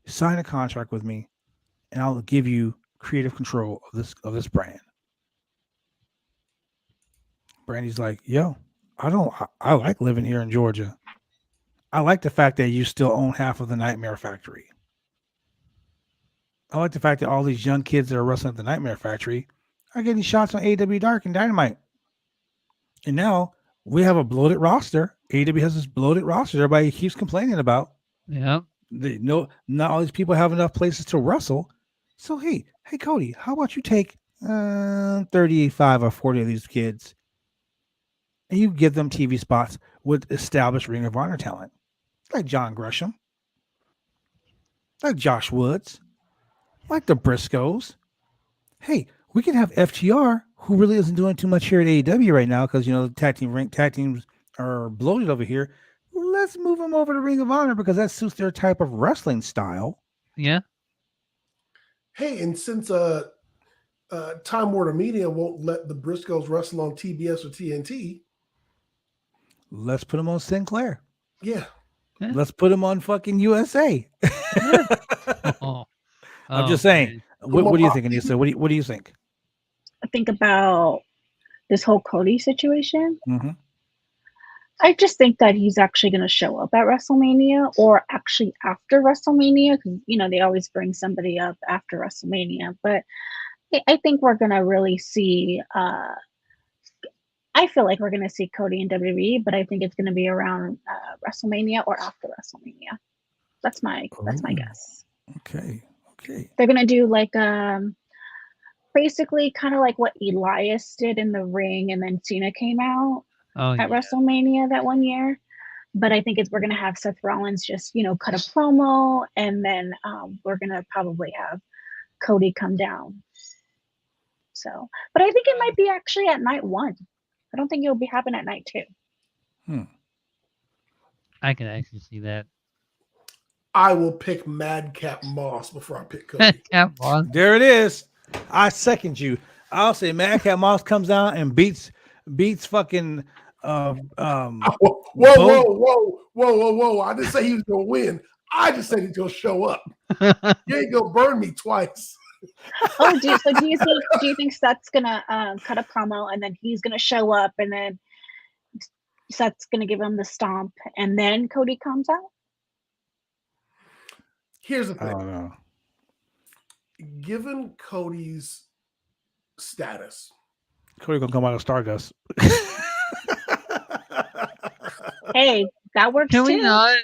Sign a contract with me, and I'll give you creative control of this brand. Brandy's like, yo, I like living here in Georgia. I like the fact that you still own half of the Nightmare Factory. I like the fact that all these young kids that are wrestling at the Nightmare Factory are getting shots on AEW Dark and Dynamite. And now we have a bloated roster. AEW has this bloated roster everybody keeps complaining about. Yeah. Not all these people have enough places to wrestle. So hey Cody, how about you take 35 or 40 of these kids and you give them TV spots with established Ring of Honor talent, like John Gresham, like Josh Woods, like the Briscoes. Hey, we can have FTR, who really isn't doing too much here at AEW right now because the tag teams are bloated over here. Let's move them over to Ring of Honor because that suits their type of wrestling style. Yeah. Hey, and since Time Warner Media won't let the Briscoes wrestle on TBS or TNT, let's put them on Sinclair. Yeah. Let's put them on fucking USA. I'm just saying. What do you think, Anissa? What do you think? I think about this whole Cody situation. Mm-hmm. I just think that he's actually going to show up at WrestleMania or actually after WrestleMania because, they always bring somebody up after WrestleMania. But I think we're going to really see, I feel like we're going to see Cody in WWE, but I think it's going to be around WrestleMania or after WrestleMania. That's my guess. Okay. They're going to do like basically kind of like what Elias did in the ring and then Cena came out. WrestleMania that one year, but I think we're gonna have Seth Rollins just cut a promo, and then we're gonna probably have Cody come down. So, but I think it might be actually at night 1. I don't think it'll be happening at night 2. I can actually see that. I will pick Madcap Moss before I pick Cody. Madcap Moss. There it is. I second you. I'll say Madcap Moss comes out and beats fucking whoa. I didn't say he was gonna win. I just said he's gonna show up. You ain't gonna burn me twice. Oh, do you think Seth's gonna cut a promo and then he's gonna show up and then Seth's gonna give him the stomp and then Cody comes out? Here's the I thing. don't know. Given Cody's status, Cody gonna come out of Stardust. Hey, that works Can we too. not?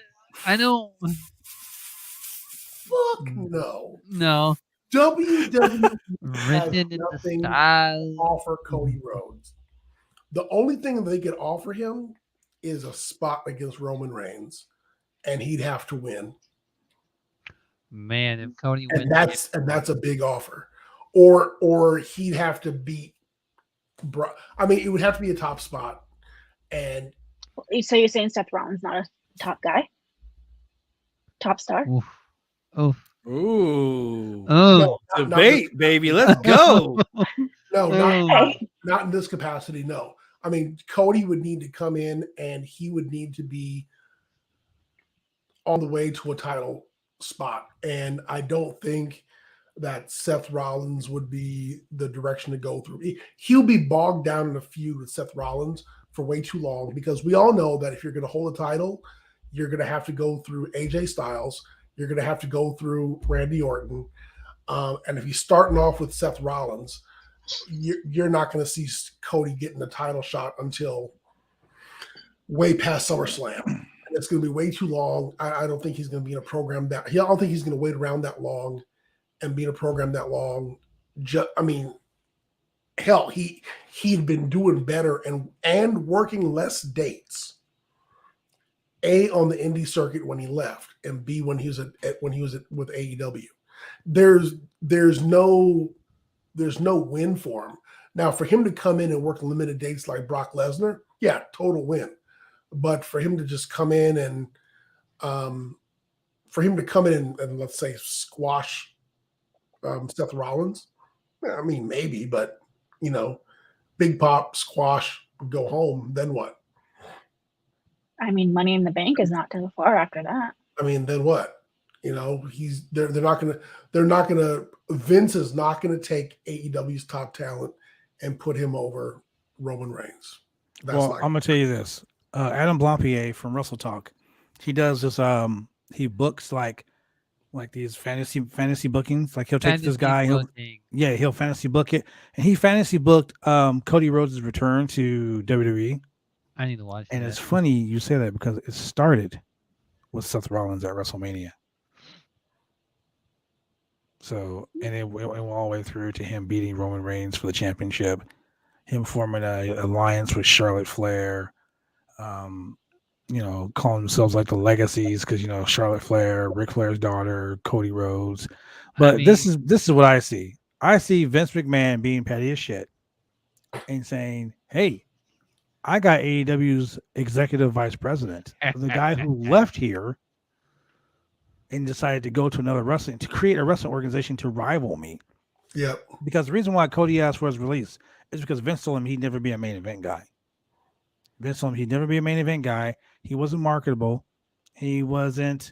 I don't. fuck no. No. WWE Written in the nothing to stars. offer Cody Rhodes. The only thing they could offer him is a spot against Roman Reigns, and he'd have to win. Man, if Cody wins, And that's a big offer. Or he'd have to beat I mean, it would have to be a top spot. And So you're saying Seth Rollins not a top guy? Top star? Oof. Oof. Ooh. Oh. Debate, baby. Let's go. no, Hey. not in this capacity, no. I mean, Cody would need to come in and he would need to be on the way to a title spot. And I don't think that Seth Rollins would be the direction to go through. He'll be bogged down in a feud with Seth Rollins for way too long, because we all know that if you're going to hold a title, you're going to have to go through AJ Styles. You're going to have to go through Randy Orton. And if you're starting off with Seth Rollins, you're not going to see Cody getting the title shot until way past SummerSlam. And it's going to be way too long. I don't think he's going to be in a program I don't think he's going to wait around that long and be in a program that long. I mean, hell, he'd been doing better and working less dates. A, on the indie circuit when he left, and B, when he was with AEW. There's no win for him. Now, for him to come in and work limited dates like Brock Lesnar, yeah, total win. But for him to just come in and let's say squash Seth Rollins, I mean, maybe, but big pop, squash, go home, then what? I mean, Money in the Bank is not too far after that. I mean, then what? They're not gonna Vince is not gonna take AEW's top talent and put him over Roman Reigns. I'm gonna tell you this. Adam Blampier from Wrestle Talk, he does this. He books like these fantasy bookings. Like he'll take this guy. He'll fantasy book it, and he fantasy booked Cody Rhodes' return to WWE. I need to watch it. And it's funny you say that because it started with Seth Rollins at WrestleMania. So, and it went all the way through to him beating Roman Reigns for the championship, him forming an alliance with Charlotte Flair, calling themselves like the Legacies because, Charlotte Flair, Ric Flair's daughter, Cody Rhodes. But this is what I see. I see Vince McMahon being petty as shit and saying, hey, I got AEW's executive vice president, the guy who left here and decided to go to create a wrestling organization to rival me. Yeah. Because the reason why Cody asked for his release is because Vince told him he'd never be a main event guy. Vince told him he'd never be a main event guy. He wasn't marketable. He wasn't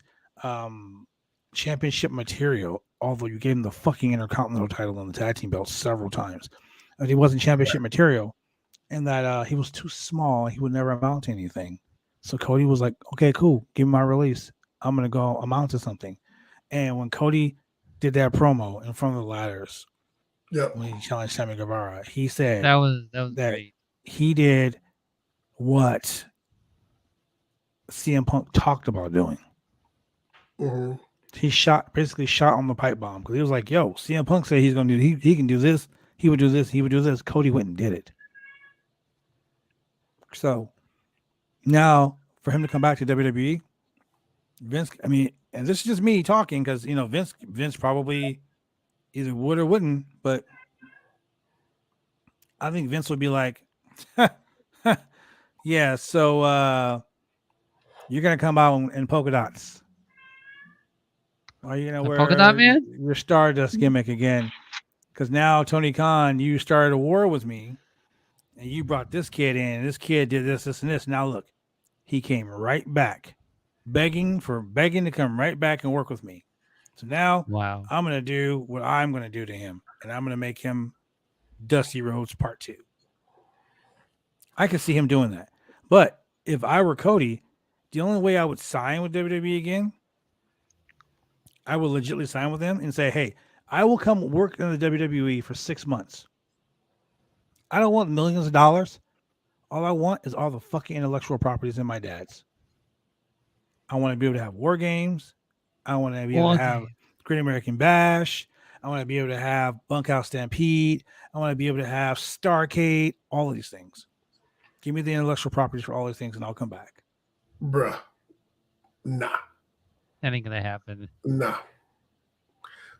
championship material, although you gave him the fucking Intercontinental title and the tag team belt several times. But he wasn't championship material. And that he was too small. He would never amount to anything. So Cody was like, okay, cool. Give me my release. I'm going to go amount to something. And when Cody did that promo in front of the ladders, when he challenged Sammy Guevara, he said that was great. He did what CM Punk talked about doing. Mm-hmm. He basically shot on the pipe bomb because he was like, yo, CM Punk said he's going to do, he can do this. He would do this. He would do this. Cody went and did it. So now for him to come back to WWE, Vince, and this is just me talking because, Vince probably either would or wouldn't, but I think Vince would be like, yeah, so you're going to come out in polka dots. Are you going to wear polka dot man? Your Stardust gimmick again? Because now, Tony Khan, you started a war with me. And you brought this kid in. This kid did this, and this. Now look, he came right back, begging to come right back and work with me. So now Wow. I'm going to do what I'm going to do to him, and I'm going to make him Dusty Rhodes Part 2. I could see him doing that. But if I were Cody, the only way I would sign with WWE again, I would legitimately sign with them and say, hey, I will come work in the WWE for 6 months. I don't want millions of dollars. All I want is all the fucking intellectual properties in my dad's. I want to be able to have war games. I want to be able to have Great American Bash. I want to be able to have Bunkhouse Stampede. I want to be able to have Starcade. All of these things. Give me the intellectual properties for all these things, and I'll come back. Bruh. Nah. That ain't gonna happen. Nah.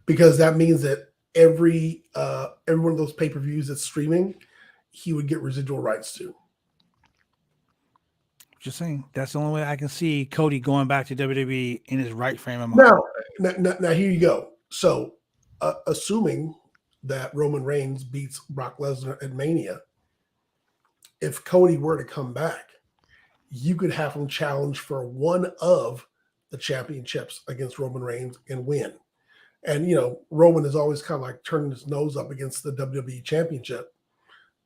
Because that means that every one of those pay-per-views that's streaming, he would get residual rights to. Just saying, that's the only way I can see Cody going back to WWE in his right frame of mind. Now here you go. So, assuming that Roman Reigns beats Brock Lesnar at Mania, if Cody were to come back, you could have him challenge for one of the championships against Roman Reigns and win. And, Roman is always kind of like turning his nose up against the WWE championship.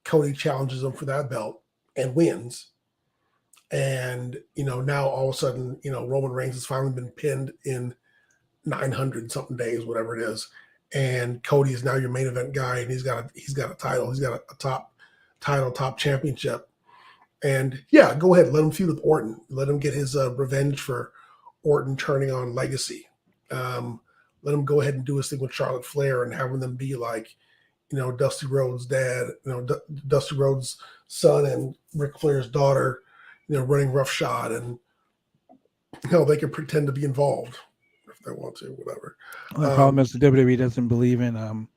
Cody challenges him for that belt and wins. And, now all of a sudden, Roman Reigns has finally been pinned in 900 something days, whatever it is. And Cody is now your main event guy, and he's got a title. He's got a top title, top championship. And yeah, go ahead. Let him feud with Orton. Let him get his revenge for Orton turning on Legacy. Let him go ahead and do his thing with Charlotte Flair and having them be like, Dusty Rhodes' dad, Dusty Rhodes' son and Ric Flair's daughter, running roughshod, and they can pretend to be involved if they want to, whatever. The problem is the WWE doesn't believe in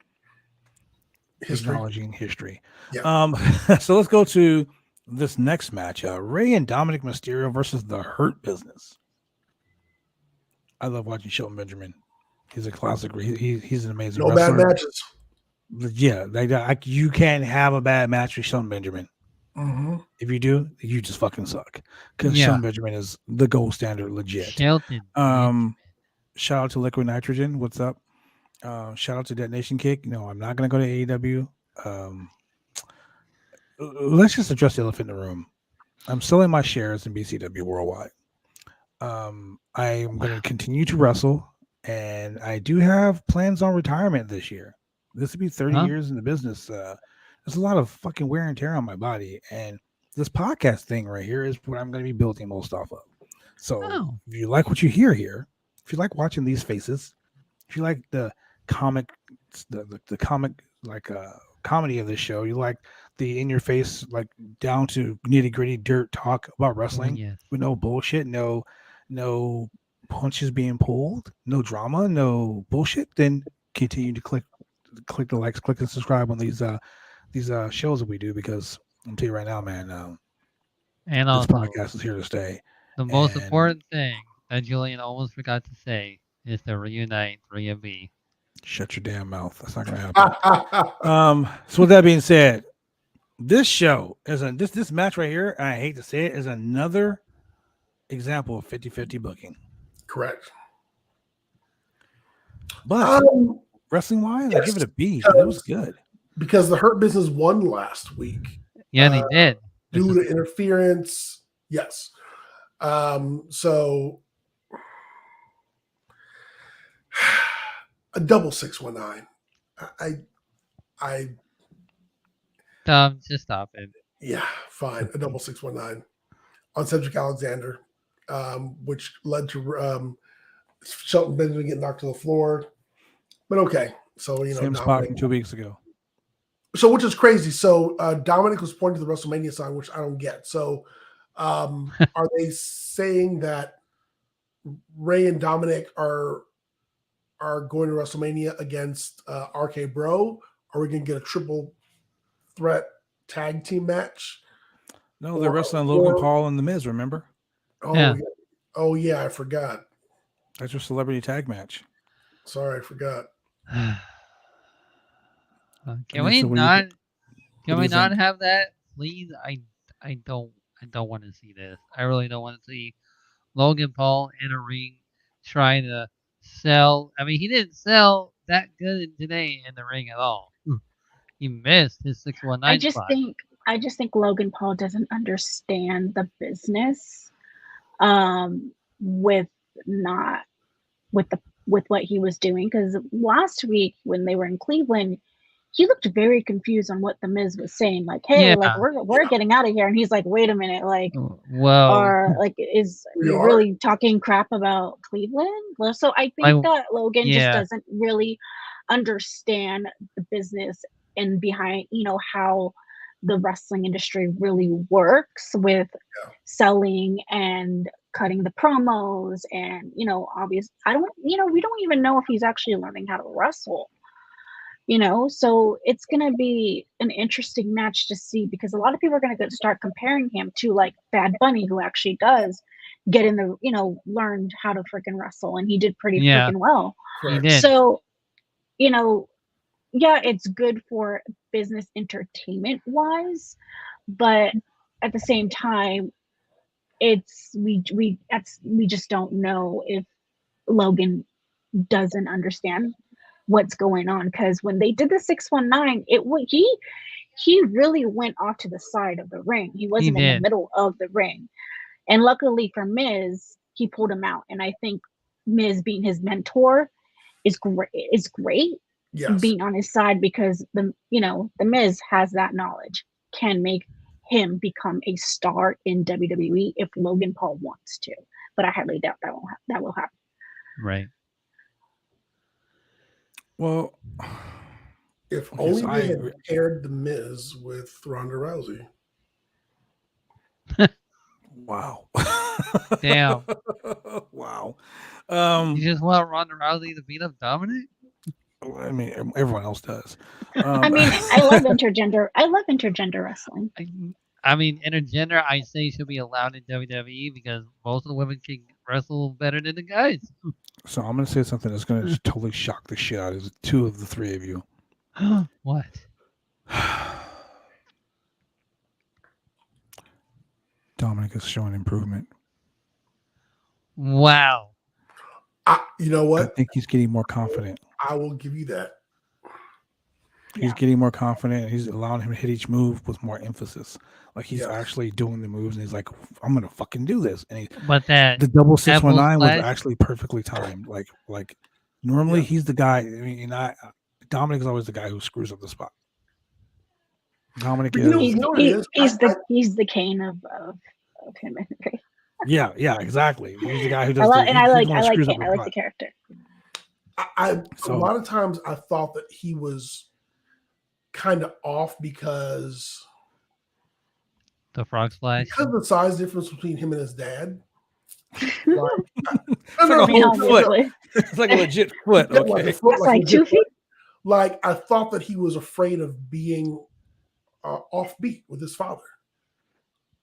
history. Acknowledging history. Yeah. So let's go to this next match: Rey and Dominic Mysterio versus the Hurt Business. I love watching Shelton Benjamin. He's a classic. He's an amazing wrestler. No bad matches. Yeah, you can't have a bad match with Shelton Benjamin. Mm-hmm. If you do, you just fucking suck. Because Shelton Benjamin is the gold standard, legit. Shelton. Shout out to Liquid Nitrogen. What's up? Shout out to Detonation Kick. No, I'm not going to go to AEW. Let's just address the elephant in the room. I'm selling my shares in BCW worldwide. I am going to continue to wrestle, and I do have plans on retirement this year. This will be 30 years in the business. There's a lot of fucking wear and tear on my body, and this podcast thing right here is what I'm going to be building most off of. So if you like what you hear here, if you like watching these faces, if you like the comic, the comic comedy of this show, you like the in your face, like down to nitty gritty dirt talk about wrestling with no bullshit, no punches being pulled, no drama, no bullshit, then continue to click the likes, click and subscribe on these shows that we do, because I'm telling you right now, man, and this also, podcast is here to stay. The most important thing that Julian almost forgot to say is to reunite 3MB. Shut your damn mouth. That's not going to happen. So with that being said, this show is this match right here, I hate to say it, is another example of 50-50 booking. Correct. But wrestling wise, I give it a B. It was good. Because the Hurt Business won last week. Yeah, they did. Due to interference. Yes. So a double 619. Just stop it. Yeah, fine. A double 619 on Cedric Alexander, which led to Shelton Benjamin getting knocked to the floor. But okay. So, same spot from 2 weeks ago. So, which is crazy. So, Dominic was pointing to the WrestleMania sign, which I don't get. So, are they saying that Rey and Dominic are going to WrestleMania against RK Bro? Are we going to get a triple threat tag team match? No, they're wrestling Logan Paul and The Miz, remember? Oh, yeah, I forgot. That's your celebrity tag match. Sorry, I forgot. Can we not have that, please? I don't want to see this. I really don't want to see Logan Paul in a ring trying to sell. I mean, he didn't sell that good today in the ring at all. He missed his 619 spot. I just think Logan Paul doesn't understand the business with what he was doing, because last week when they were in Cleveland, he looked very confused on what the Miz was saying. Like, hey, like we're getting out of here, and he's like, wait a minute, like, or like, is you really talking crap about Cleveland? Well, so I think that Logan just doesn't really understand the business and behind, how the wrestling industry really works with selling and cutting the promos, and we don't even know if he's actually learning how to wrestle, so it's going to be an interesting match to see, because a lot of people are going to start comparing him to like Bad Bunny, who actually does get in the learned how to freaking wrestle, and he did pretty freaking well. He did. So it's good for business entertainment wise, but at the same time, we just don't know if Logan doesn't understand what's going on, because when they did the 619, he really went off to the side of the ring. He wasn't in the middle of the ring, and luckily for Miz, he pulled him out. And I think Miz, being his mentor, is great. Yes. Being on his side, because the Miz has that knowledge, can make him become a star in WWE if Logan Paul wants to, but I highly doubt that will happen. Right. Well, if only they had paired the Miz with Ronda Rousey. Wow. Damn. Wow. You just want Ronda Rousey to beat up Dominic? I mean, everyone else does. I mean, I love intergender. I love intergender wrestling. I mean, intergender, I say should be allowed in WWE, because most of the women can wrestle better than the guys. So I'm going to say something that's going to totally shock the shit out of two of the three of you. What? Dominic is showing improvement. Wow. You know what? I think he's getting more confident. I will give you that. He's getting more confident. He's allowing him to hit each move with more emphasis. Like he's actually doing the moves, and he's like, "I'm gonna fucking do this." And the double 619 was actually perfectly timed. Like normally he's the guy. I mean, Dominic is always the guy who screws up the spot. Dominic is. He's the Kane of him. Yeah, exactly. He's the guy who does. I like Kane. I like the character. A lot of times I thought that he was kind of off because the frog splash, because of the size difference between him and his dad. It's like a legit foot. Okay, like 2 feet. Like I thought that he was afraid of being offbeat with his father.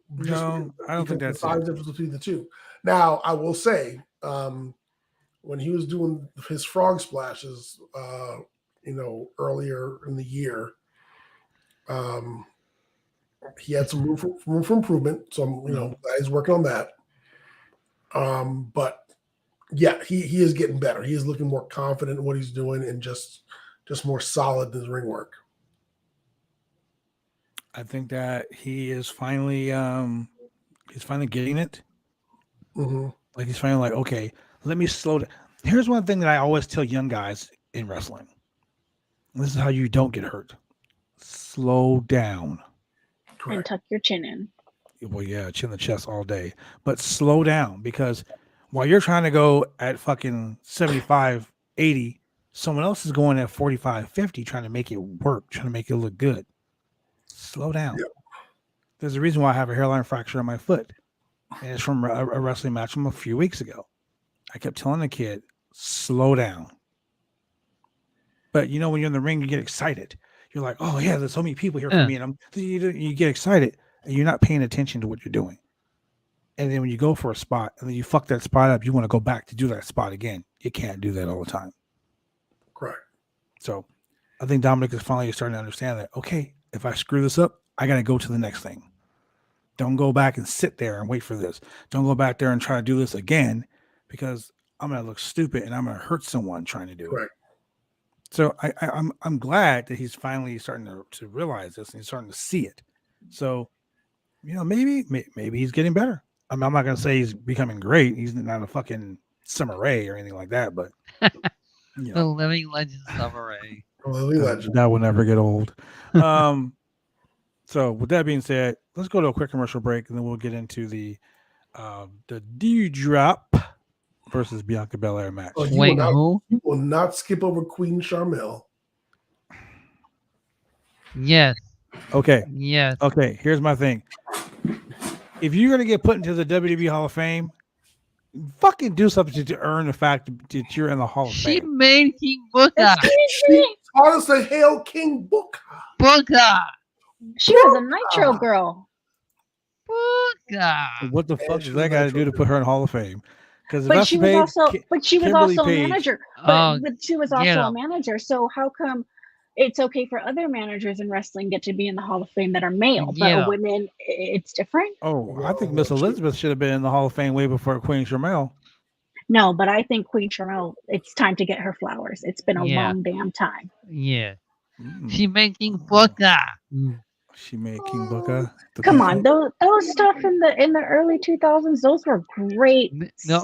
No, I don't think that's the size difference between the two. Now I will say, when he was doing his frog splashes, earlier in the year, he had some room for improvement. So he's working on that. But yeah, he is getting better. He is looking more confident in what he's doing and just more solid in his ring work. I think that he is finally getting it. Mm-hmm. Like he's finally like, okay, let me slow down. Here's one thing that I always tell young guys in wrestling. This is how you don't get hurt. Slow down. Correct. And tuck your chin in. Well, yeah, chin the chest all day. But slow down, because while you're trying to go at fucking 75, 80, someone else is going at 45, 50, trying to make it work, trying to make it look good. Slow down. Yep. There's a reason why I have a hairline fracture on my foot. And it's from a wrestling match from a few weeks ago. I kept telling the kid, slow down. But when you're in the ring, you get excited. You're like, oh yeah, there's so many people here for me. And you get excited and you're not paying attention to what you're doing. And then when you go for a spot and then you fuck that spot up, you want to go back to do that spot again. You can't do that all the time. Correct. So I think Dominic is finally starting to understand that, okay, if I screw this up, I got to go to the next thing. Don't go back and sit there and wait for this. Don't go back there and try to do this again, because I'm gonna look stupid and I'm gonna hurt someone trying to do it. Correct. So I'm glad that he's finally starting to realize this and he's starting to see it. So, maybe he's getting better. I mean, I'm not gonna say he's becoming great. He's not a fucking Summer Rae or anything like that, but The living legend Summer Rae. That will never get old. So with that being said, let's go to a quick commercial break and then we'll get into the D-Drop versus Bianca Belair match. Oh, who? You will not skip over Queen Charmel. Yes. Okay. Yes. Okay. Here's my thing. If you're gonna get put into the WWE Hall of Fame, fucking do something to earn the fact that you're in the Hall of Fame. She made King Booker. She taught us to hail King Booker. Booker. She was a Nitro girl. Booker. What the fuck does that got to do to put her in Hall of Fame? Because But she was also Kimberly a Page- manager. But she was also a manager. So how come it's okay for other managers in wrestling get to be in the Hall of Fame that are male, but women it's different? Oh, I think Miss Elizabeth should have been in the Hall of Fame way before Queen Charmel. No, but I think Queen Charmel, it's time to get her flowers. It's been a long damn time. Yeah. She made King Booker. She made King Booker. Come on, those stuff in the early 2000s, those were great. The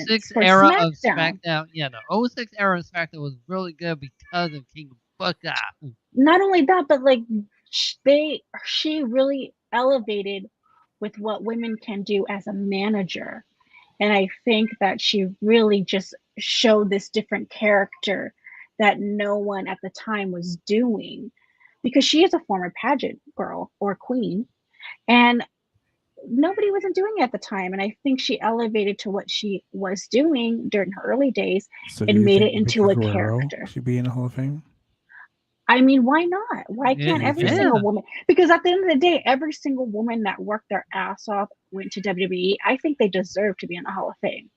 06 era of SmackDown. Yeah, the 06 era of SmackDown was really good because of King Booker. Not only that, but like she really elevated with what women can do as a manager. And I think that she really just showed this different character that no one at the time was doing, because she is a former pageant girl or queen and nobody wasn't doing it at the time. And I think she elevated to what she was doing during her early days and made it into a character. Should be in the Hall of Fame. I mean, why not? Why can't every single woman? Because at the end of the day, every single woman that worked their ass off went to WWE. I think they deserve to be in the Hall of Fame.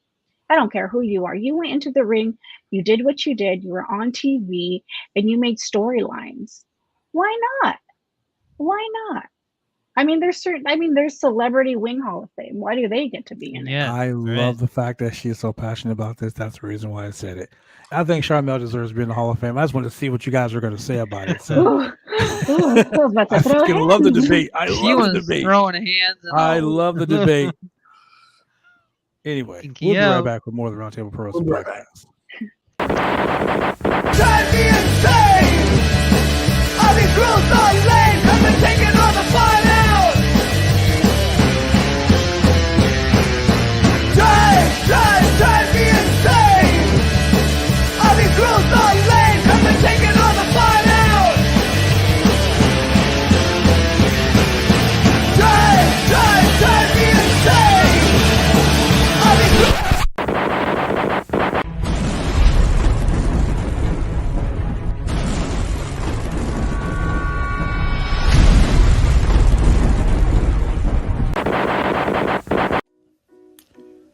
I don't care who you are. You went into the ring, you did what you did, you were on TV, and you made storylines. Why not? Why not? I mean, there's Celebrity Wing Hall of Fame. Why do they get to be in it? Yeah, I love the fact that she is so passionate about this. That's the reason why I said it. I think Charmel deserves to be in the Hall of Fame. I just want to see what you guys are going to say about it. So I fucking love the debate. I love the debate. Throwing hands. I love the debate. Anyway, we'll be right back with more of the Roundtable Pro Wrestling Podcast. Drive me insane! All these rules are lame, cause they're taking all the fun out! Drive me insane! All these rules are lame, cause they're taking all the fun out! Drive me insane! All these rules...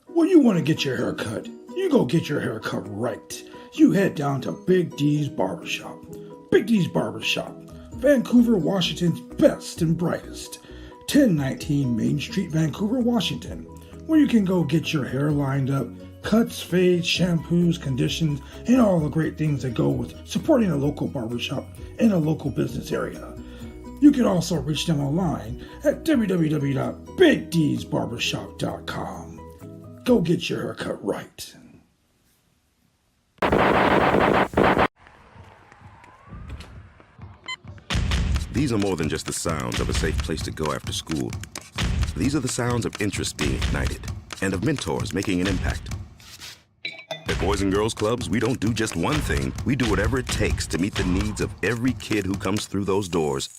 When you want to get your hair cut, you go get your hair cut right. You head down to Big D's Barbershop. Big D's Barbershop, Vancouver, Washington's best and brightest. 1019 Main Street, Vancouver, Washington, where you can go get your hair lined up, cuts, fades, shampoos, conditions, and all the great things that go with supporting a local barbershop in a local business area. You can also reach them online at www.bigdsbarbershop.com. Go get your haircut right. These are more than just the sounds of a safe place to go after school. These are the sounds of interest being ignited and of mentors making an impact. At Boys and Girls Clubs, we don't do just one thing. We do whatever it takes to meet the needs of every kid who comes through those doors.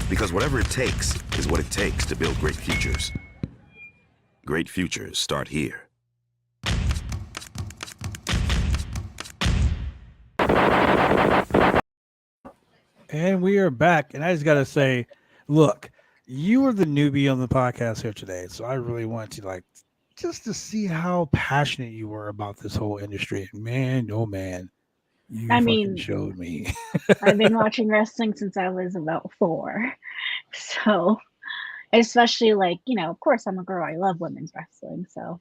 Because whatever it takes is what it takes to build great futures. Great futures start here. And we are back. And I just got to say, look, you were the newbie on the podcast here today. So I really want to just to see how passionate you were about this whole industry. Man, oh man, you showed me. I've been watching wrestling since I was about 4. So, especially of course I'm a girl. I love women's wrestling. So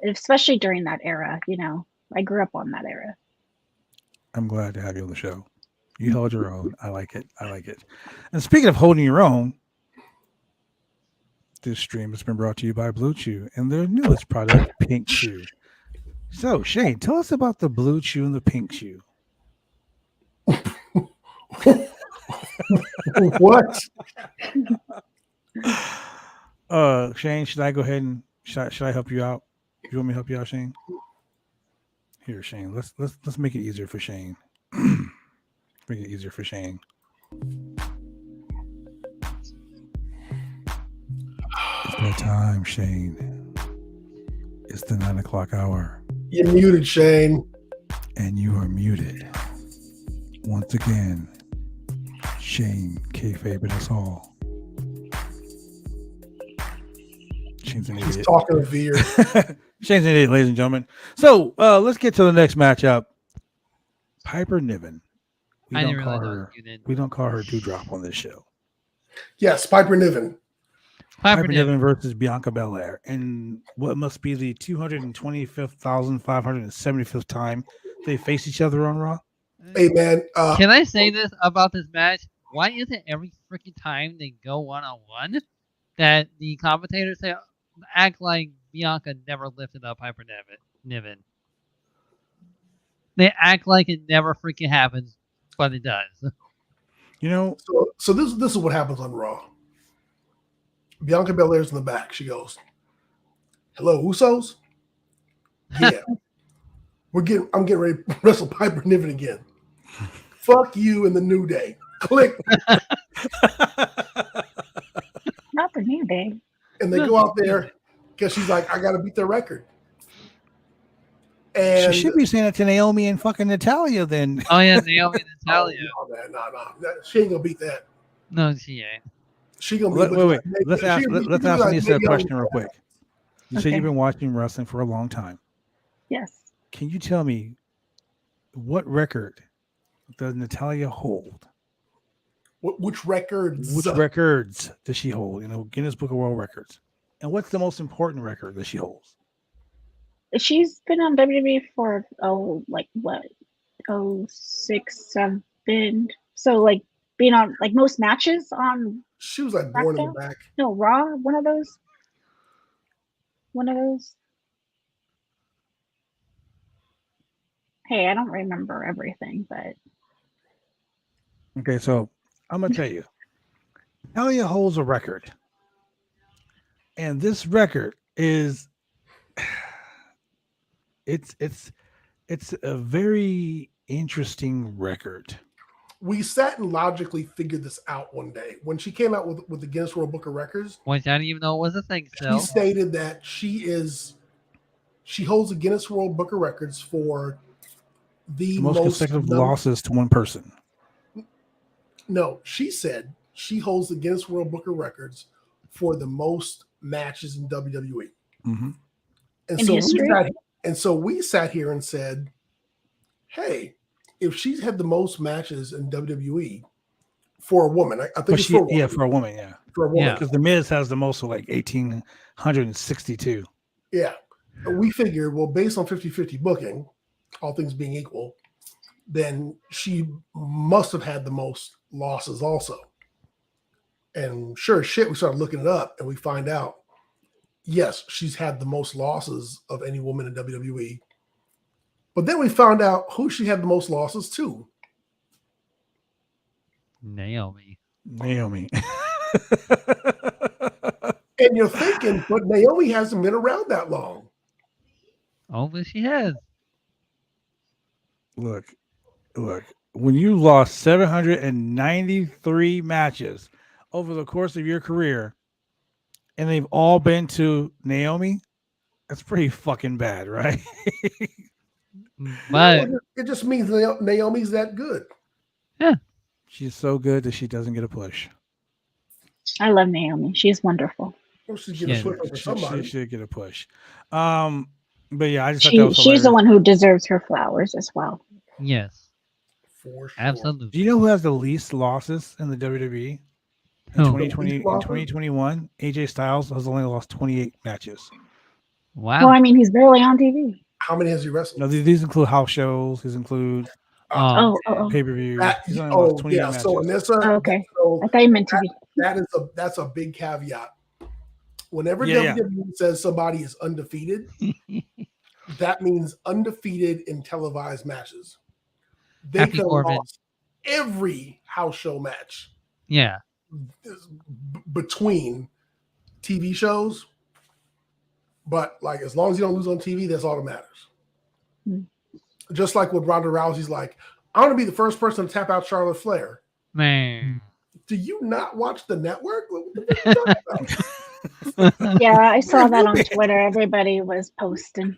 especially during that era. You know, I grew up on that era. I'm glad to have you on the show. You held your own. I like it. I like it. And speaking of holding your own, this stream has been brought to you by Blue Chew and their newest product, Pink Chew. So, Shane, tell us about the Blue Chew and the Pink Chew. What? Shane, should I go ahead and should I help you out? You want me to help you out, Shane? Here, Shane. Let's make it easier for Shane. Make it easier for Shane. It's that time, Shane. It's the 9 o'clock hour. You're muted, Shane. And you are muted. Once again, Shane kayfabing us all. Shane's an idiot. He's talking to Veer. Shane's an idiot, ladies and gentlemen. So let's get to the next matchup. Piper Niven. We don't call her Dewdrop on this show. Yes, Piper Niven. Piper Niven versus Bianca Belair, and what must be the 225,575th time they face each other on Raw. Hey man, can I say this about this match? Why is it every freaking time they go one-on-one that the commentators say act like Bianca never lifted up Piper Niven? They act like it never freaking happens, but it does. You know. So this is what happens on Raw. Bianca Belair's in the back. She goes, "Hello, Usos? Yeah, I'm getting ready to wrestle Piper Niven again. Fuck you and the New Day." Click. Not the New Day. And they go out there because she's like, "I got to beat their record." And she should be saying it to Naomi and fucking Natalia then. Oh yeah, Naomi and Natalia. No. She ain't gonna beat that. No, she ain't. She gonna wait. Let's ask Anissa a question real quick. You said you've been watching wrestling for a long time. Yes. Can you tell me what record does Natalia hold? Which records? Which records does she hold? Guinness Book of World Records. And what's the most important record that she holds? She's been on WWE for 6, 7. So being on most matches on. She was born in the back. No, Raw. One of those. Hey, I don't remember everything, but. Okay, so I'm gonna tell you, Natalia holds a record, and this record is. It's a very interesting record. We sat and logically figured this out one day when she came out with the Guinness World Book of Records. Which I didn't even know was a thing. Still, she stated that she holds the Guinness World Book of Records for the most consecutive losses to one person. No, she said she holds the Guinness World Book of Records for the most matches in WWE. Mm-hmm. And so we sat here and said, hey, if she's had the most matches in WWE for a woman, I think it's for a woman. Yeah, for a woman, yeah. For a woman. Because The Miz has the most, 1,862. Yeah. We figured, well, based on 50-50 booking, all things being equal, then she must have had the most losses also. And sure as shit, we started looking it up and we find out, yes, she's had the most losses of any woman in WWE. But then we found out who she had the most losses to. Naomi. And you're thinking, but Naomi hasn't been around that long. Oh, but she has. Look. When you lost 793 matches over the course of your career, and they've all been to Naomi, that's pretty fucking bad, right? But it just means Naomi's that good. Yeah. She's so good that she doesn't get a push. I love Naomi. She's wonderful. Well, she should get a push over somebody. She should get a push. But yeah, I just thought that was she's the one who deserves her flowers as well. Yes. For sure. Absolutely. Do you know who has the least losses in the WWE? In 2021, AJ Styles has only lost 28 matches. Wow. Well, I mean, he's barely on TV. How many has he wrestled? No, these include house shows. These include Oh, pay per view. That, He's only lost 28 yeah. matches. So Anissa, oh, okay. I thought you meant TV. that's a big caveat. Whenever Yeah, WWE says somebody is undefeated, that means undefeated in televised matches. They Happy could have Corbin. lost every house show match Yeah. between TV shows, but like as long as you don't lose on TV, that's all that matters. Hmm. Just like with Ronda Rousey's like, I want to be the first person to tap out Charlotte Flair. Man. Do you not watch the network? What the fuck are you talking about? Yeah, I saw that on Twitter. Everybody was posting.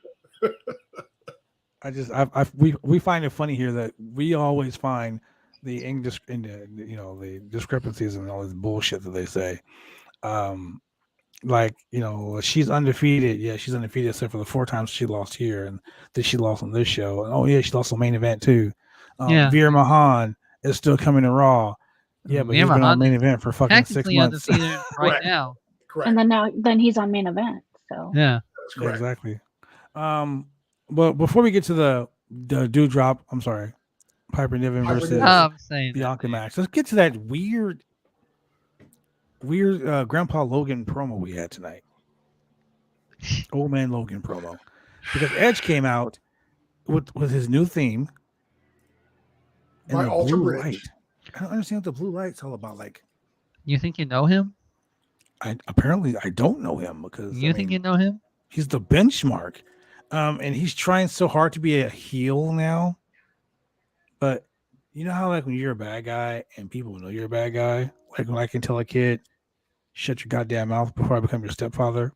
We find it funny here that we always find the the discrepancies and all this bullshit that they say. Like, she's undefeated. Yeah, she's undefeated except for the 4 times she lost here and that she lost on this show. And she lost on main event too. Yeah. Veer Mahan is still coming to Raw. Yeah, but he's been on main event for fucking 6 months. Undefeated right now. Correct. And then he's on main event. So Yeah. That's correct. Exactly. But before we get to the Dewdrop, I'm sorry, Piper Niven Piper versus Niven. I'm saying Bianca match. Let's get to that weird Grandpa Logan promo we had tonight. Old man Logan promo. Because Edge came out with his new theme. And By the Alter blue Bridge. light. I don't understand what the blue light's all about. Like, You think you know him? apparently I don't know him because You think you know him? he's the benchmark. And he's trying so hard to be a heel now. But you know how like when you're a bad guy and people know you're a bad guy? Like when I can tell a kid, shut your goddamn mouth before I become your stepfather.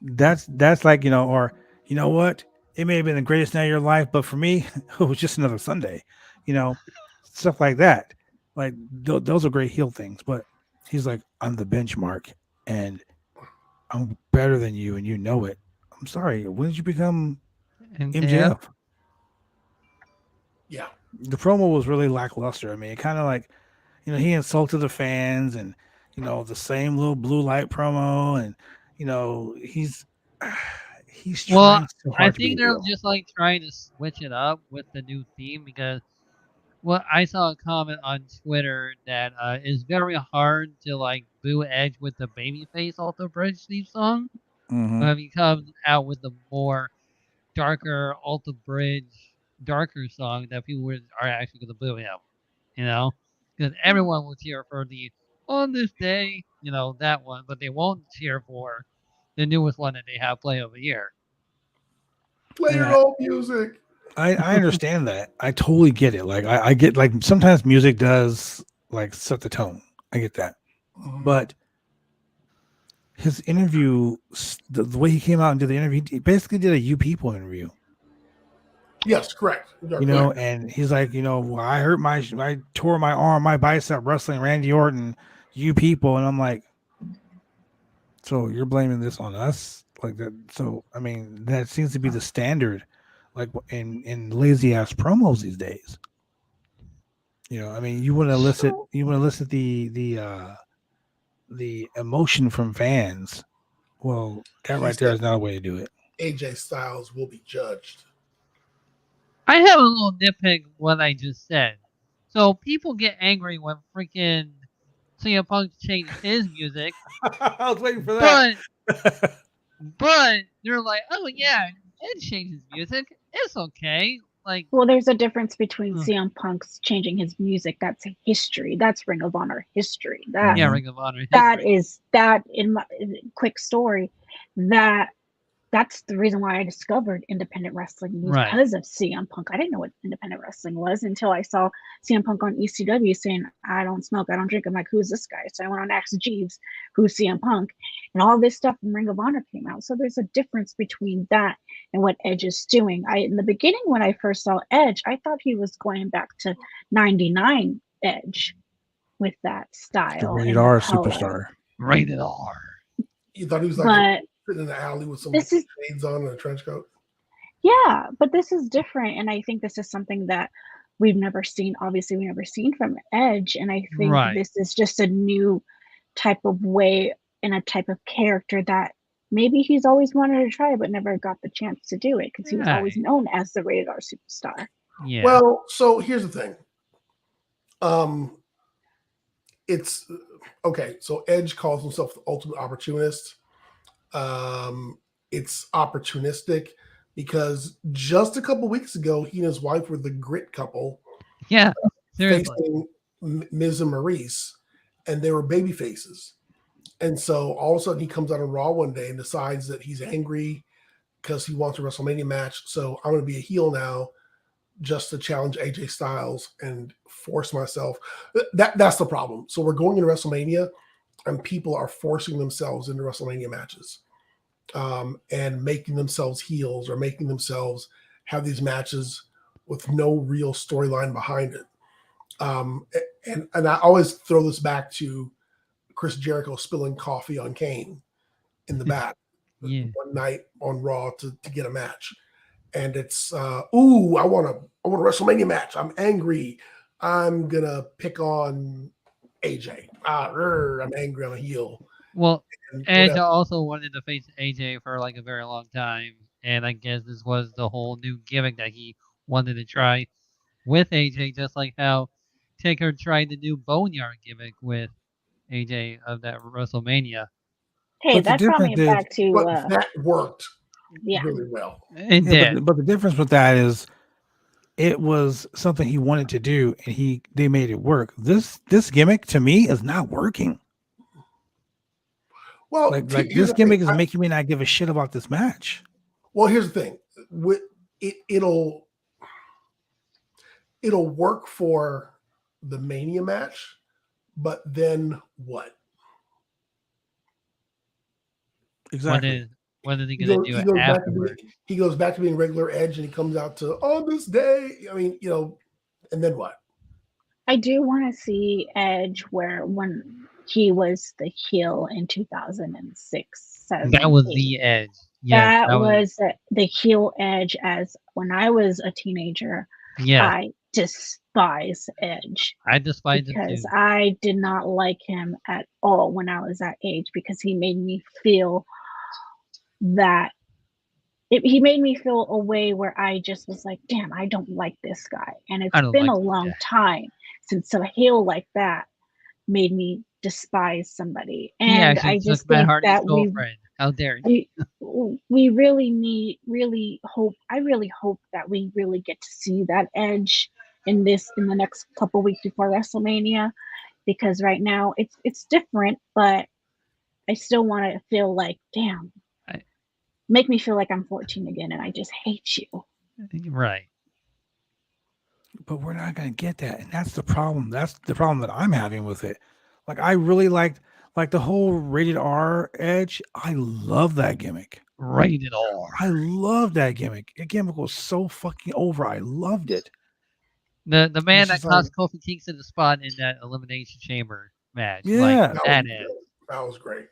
That's like, or you know what? It may have been the greatest night of your life, but for me, it was just another Sunday. Stuff like that. Like those are great heel things. But he's like, I'm the benchmark and I'm better than you and you know it. I'm sorry. When did you become MJF? Yeah. The promo was really lackluster. I mean, it kind of like, he insulted the fans and, the same little blue light promo. And, he's trying so hard I to be think a they're heel. just like trying to switch it up with the new theme because I saw a comment on Twitter that it's very hard to like boo Edge with the babyface Alter Bridge theme song. Mhm. But if he comes out with the more darker Alter Bridge, darker song, that people are actually going to boo him, because everyone will cheer for the On This Day, that one, but they won't cheer for the newest one that they have play over here. Play your old music. I understand that. I totally get it. Like I get like sometimes music does like set the tone. I get that. But his interview, the way he came out and did the interview, he basically did a You People interview. Yes, correct. And he's like, I tore my arm, my bicep wrestling Randy Orton, You People. And I'm like, so you're blaming this on us? Like that. So, I mean, that seems to be the standard, like in lazy ass promos these days. I mean, you want to elicit the emotion from fans. Well, that right there is not a way to do it. AJ Styles will be judged. I have a little nitpick what I just said. So people get angry when freaking CM Punk changed his music. I was waiting for that. But they're like, oh yeah, Ed changed his music. It's okay. Like, well, there's a difference between CM Punk's changing his music. That's history. That's Ring of Honor history. Ring of Honor history. That in my quick story, that's the reason why I discovered independent wrestling because of CM Punk. I didn't know what independent wrestling was until I saw CM Punk on ECW saying, I don't smoke, I don't drink. I'm like, who's this guy? So I went on Ask Jeeves, who's CM Punk? And all this stuff from Ring of Honor came out. So there's a difference between that and what Edge is doing. In the beginning, when I first saw Edge, I thought he was going back to 99 Edge with that style. The rated R superstar. Rated R. You thought he was like sitting in the alley with some shades on and a trench coat? Yeah, but this is different. And I think this is something that we've never seen. Obviously, we've never seen from Edge. And I think this is just a new type of way and a type of character that maybe he's always wanted to try but never got the chance to do it because he was always Right. known as the rated R superstar. Yeah. Well, so here's the thing. It's okay. So Edge calls himself the ultimate opportunist. It's opportunistic because just a couple weeks ago, he and his wife were the grit couple Yeah. Seriously. facing Miz and Maurice, and they were baby faces. And so all of a sudden, he comes out on Raw one day and decides that he's angry because he wants a WrestleMania match. So I'm going to be a heel now, just to challenge AJ Styles and force myself. That's the problem. So we're going into WrestleMania, and people are forcing themselves into WrestleMania matches, and making themselves heels or making themselves have these matches with no real storyline behind it. And I always throw this back to Chris Jericho spilling coffee on Kane in the back Yeah. one night on Raw to get a match. And it's I want a WrestleMania match. I'm angry. I'm gonna pick on AJ. I'm angry. I'm a heel. Well, And Edge whatever. also wanted to face AJ for like a very long time, and I guess this was the whole new gimmick that he wanted to try with AJ, just like how Taker tried the new Boneyard gimmick with AJ of that WrestleMania. Hey, But the that brought me difference is- back to But that worked yeah. really well. It Yeah, did. but the difference with that is it was something he wanted to do, and they made it work. This gimmick to me is not working. Well, Like here's this the gimmick thing. is making me not give a shit about this match. Well, here's the thing. It'll work for the Mania match, but then what? Exactly. What is he gonna do Back to afterwards? he goes back to being regular Edge, and he comes out to on this day. I mean, and then what? I do want to see Edge when he was the heel in 2006, 7, That was 8. the Edge. Yes, that was the heel Edge. As when I was a teenager, yeah. I despise Edge I despise him because too. I did not like him at all when I was that age because he made me feel that he made me feel a way where I just was like, damn, I don't like this guy. And I it's don't been like a this long guy. time since a heel like that made me despise somebody. He And actually I took just Matt think Hardy's that girlfriend. How dare you? we really hope that we really get to see that Edge in the next couple weeks before WrestleMania, because right now it's different, but I still want to feel like, damn, make me feel like I'm 14 again and I just hate you. Right. But we're not going to get that, and that's the problem. That's the problem that I'm having with it. Like I really liked the whole rated R Edge. I love that gimmick. Rated R. I love that gimmick. That gimmick was so fucking over. I loved it. The man It's that just cost Kofi Kingston the spot in that Elimination Chamber match. Yeah. Like That that was is. good. That was great.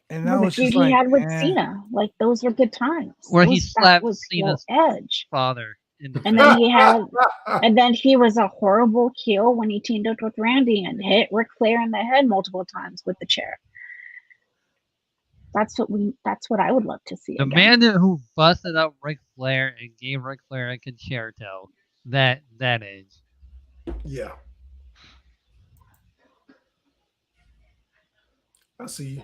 And Well, now the it's feud just he like, had with eh. Cena, like those were good times. Where he that slapped was Cena's heel Edge. father in the And face. then he had, and then he was a horrible heel when he teamed up with Randy and hit Ric Flair in the head multiple times with the chair. That's what I would love to see. The again. man who busted up Ric Flair and gave Ric Flair a concerto. That Edge. Yeah. I see you.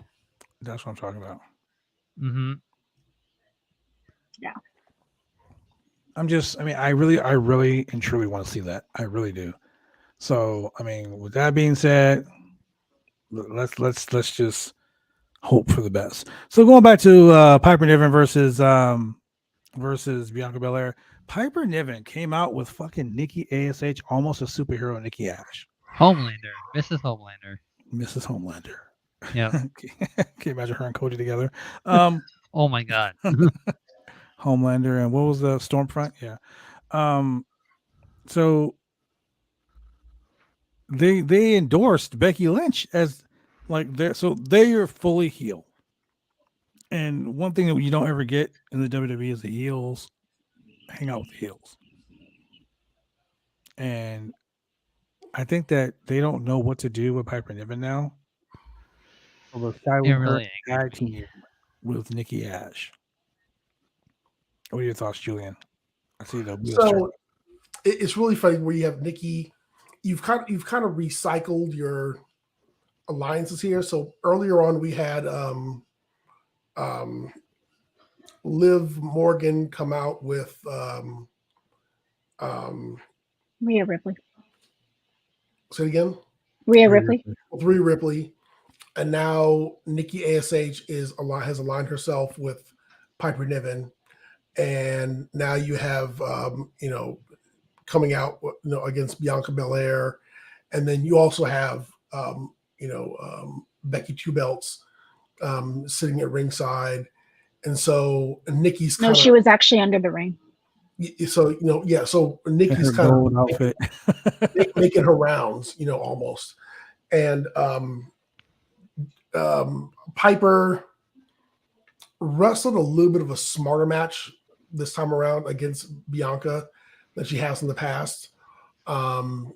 That's what I'm talking about. Mm-hmm. Yeah. I really and truly want to see that. I really do. So, I mean, with that being said, let's just hope for the best. So going back to Piper Niven versus Bianca Belair. Piper Niven came out with fucking Nikki ASH, almost a superhero Nikki Ash. Homelander. Mrs. Homelander. Mrs. Homelander. Yeah. Can you imagine her and Cody together? Oh my God. Homelander and what was the Stormfront? Yeah. So they endorsed Becky Lynch as like they are fully heel. And one thing that you don't ever get in the WWE is the heels hang out with the heels. And I think that they don't know what to do with Piper Niven now. for the It Skyward really tag angered me. team with Nikki Ash. What are your thoughts, Julian? I see the wheels turning. So it's really funny where you have Nikki. You've kind of recycled your alliances here. So earlier on, we had Liv Morgan come out with Rhea Ripley. say it again. Rhea Ripley. Rhea Ripley, and now Nikki Ash has aligned herself with Piper Niven, and now you have coming out against Bianca Belair, and then you also have Becky Two Belts sitting at ringside, and so Nikki's No, she was actually under the ring. So so Nikki's Her kind gold of outfit. making her rounds, almost, and Piper wrestled a little bit of a smarter match this time around against Bianca than she has in the past. Doing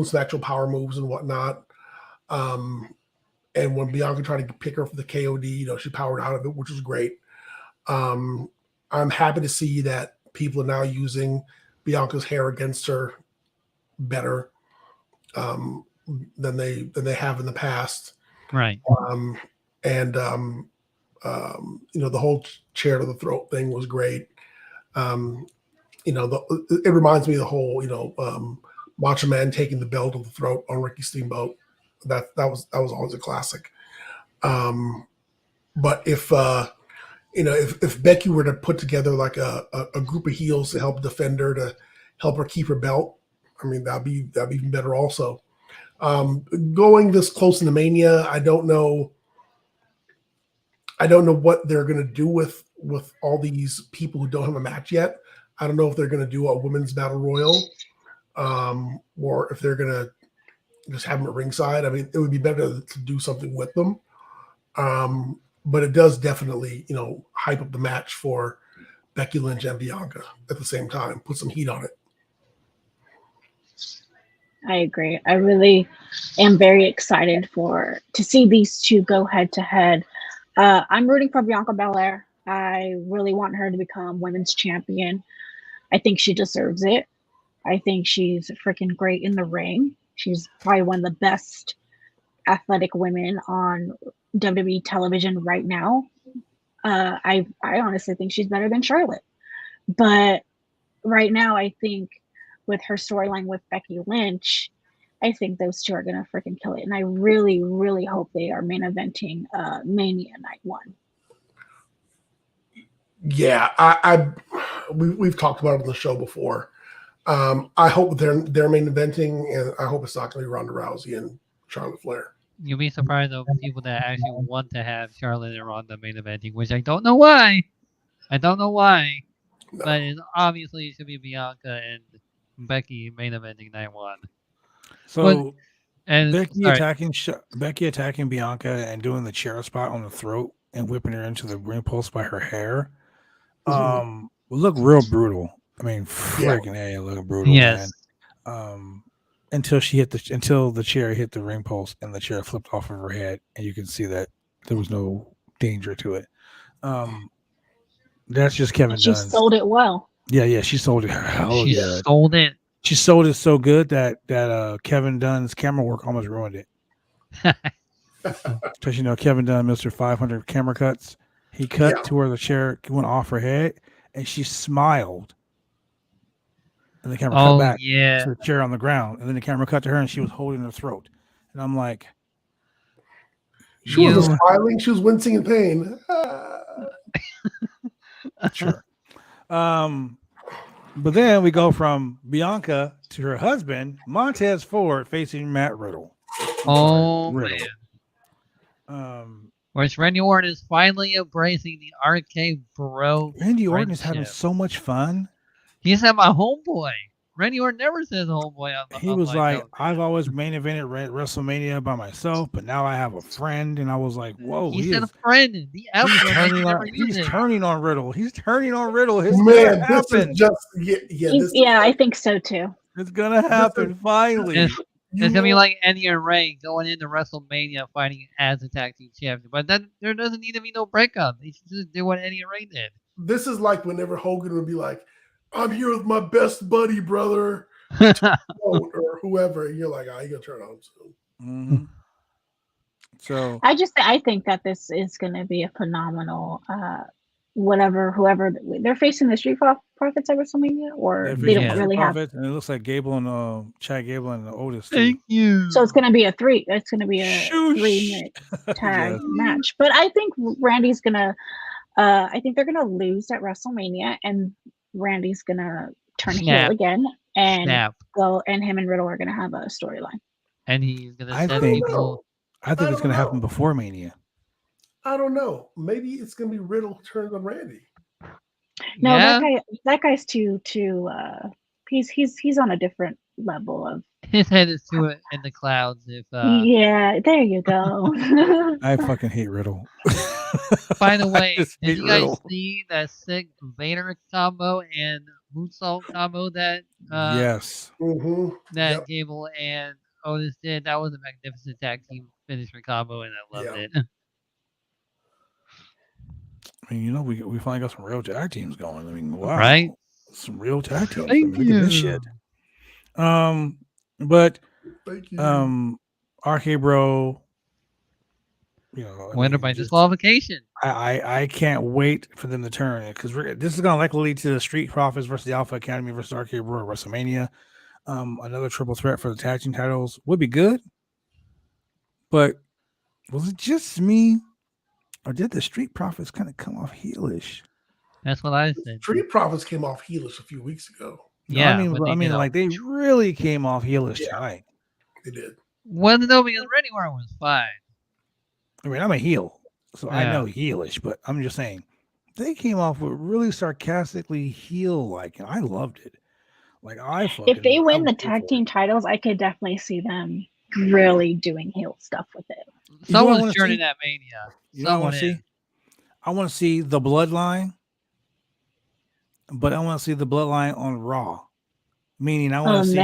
some actual power moves and whatnot. And when Bianca tried to pick her for the KOD, she powered out of it, which was great. I'm happy to see that people are now using Bianca's hair against her better than they have in the past. Right. The whole chair to the throat thing was great. It reminds me of the whole, Macho Man taking the belt to the throat on Ricky Steamboat. That was always a classic. But if Becky were to put together like a group of heels to help defend her, to help her keep her belt, I mean, that'd be even better also. Going this close into Mania, I don't know what they're going to do with all these people who don't have a match yet. I don't know if they're going to do a women's battle royal, or if they're going to just have them at ringside. I mean, it would be better to do something with them. But it does definitely, hype up the match for Becky Lynch and Bianca at the same time. Put some heat on it. I agree. I really am very excited to see these two go head to head. I'm rooting for Bianca Belair. I really want her to become women's champion. I think she deserves it. I think she's freaking great in the ring. She's probably one of the best athletic women on WWE television right now. I honestly think she's better than Charlotte. But right now, I think with her storyline with Becky Lynch, I think those two are going to freaking kill it. And I really, really hope they are main eventing Mania Night 1. Yeah, we've talked about it on the show before. I hope they're main eventing, and I hope it's not going to be Ronda Rousey and Charlotte Flair. You'll be surprised of people that actually want to have Charlotte and Ronda main eventing, which I don't know why. No. But it obviously should be Bianca and Becky main eventing night 1. So And Becky attacking Bianca and doing the chair spot on the throat and whipping her into the ring post by her hair. Will look real brutal. I mean, freaking A, looking brutal. Yes. Man. Until the chair hit the ring post and the chair flipped off of her head, and you can see that there was no danger to it. That's just Kevin Dunn. She sold it well. Yeah, she sold it. She sold it. She sold it so good that Kevin Dunn's camera work almost ruined it. Because Kevin Dunn, Mr. 500 camera cuts, he cut to where the chair went off her head, and she smiled. And the camera cut back to the chair on the ground, and then the camera cut to her, and she was holding her throat. And I'm like, she wasn't smiling; she was wincing in pain. Sure. But then we go from Bianca to her husband, Montez Ford, facing Matt Riddle. Man. Which Randy Orton is finally embracing the RK Bro. Randy Orton is having so much fun. He said, "My homeboy." Randy Orton never says homeboy. He was like, "I've always main evented WrestleMania by myself, but now I have a friend." And I was like, "Whoa!" He said, "A friend." He's turning on Riddle. He's turning on Riddle. His man, happen. I think so too. It's gonna happen finally. It's gonna be like Eddie and Ray going into WrestleMania fighting as a tag team champion, but then there doesn't need to be no breakup. They should just do what Eddie and Ray did. This is like whenever Hogan would be like, "I'm here with my best buddy, brother," or whoever, and you're like, "Oh, you gonna turn on soon." Mm-hmm. So I think that this is going to be a phenomenal. Whoever they're facing the Street Profits at WrestleMania, or they don't really have. And it looks like Gable and Chad Gable and Otis. Thank you. So it's going to be a three. It's going to be a 3-minute tag match. But I think Randy's gonna. I think they're gonna lose at WrestleMania, and Randy's gonna turn heel again, and go. And him and Riddle are gonna have a storyline. And he's gonna. I think it's gonna happen before Mania. I don't know. Maybe it's gonna be Riddle turns on Randy. No, that guy's too. He's on a different level of. His head is too in the clouds. If yeah, there you go. I fucking hate Riddle. By the way, did you guys see that sick Vader combo and moonsault combo that? Yes. That Gable and Otis did. That was a magnificent tag team finisher combo, and I loved it. I mean, we finally got some real tag teams going. I mean, wow, right? Some real tag teams. Thank Look you. at this shit. But thank you. RK Bro, winner by disqualification. I can't wait for them to turn it, because this is gonna likely lead to the Street Profits versus the Alpha Academy versus RK Bro at WrestleMania. Another triple threat for the tag team titles would be good, but was it just me, or did the Street Profits kind of come off heelish? That's what I said. Street Profits came off heelish a few weeks ago. Yeah, I mean, like they really came off heelish tonight. They did. Well, no, because Randy Orton was fine. I mean, I'm a heel, so I know heelish, but I'm just saying they came off with really sarcastically heel-like, and I loved it. Like if they win the tag team titles, I could definitely see them really doing heel stuff with it. Someone's turning that Mania. You know what I want to see? I want to see the Bloodline, but I want to see the Bloodline on Raw. Meaning, I want to see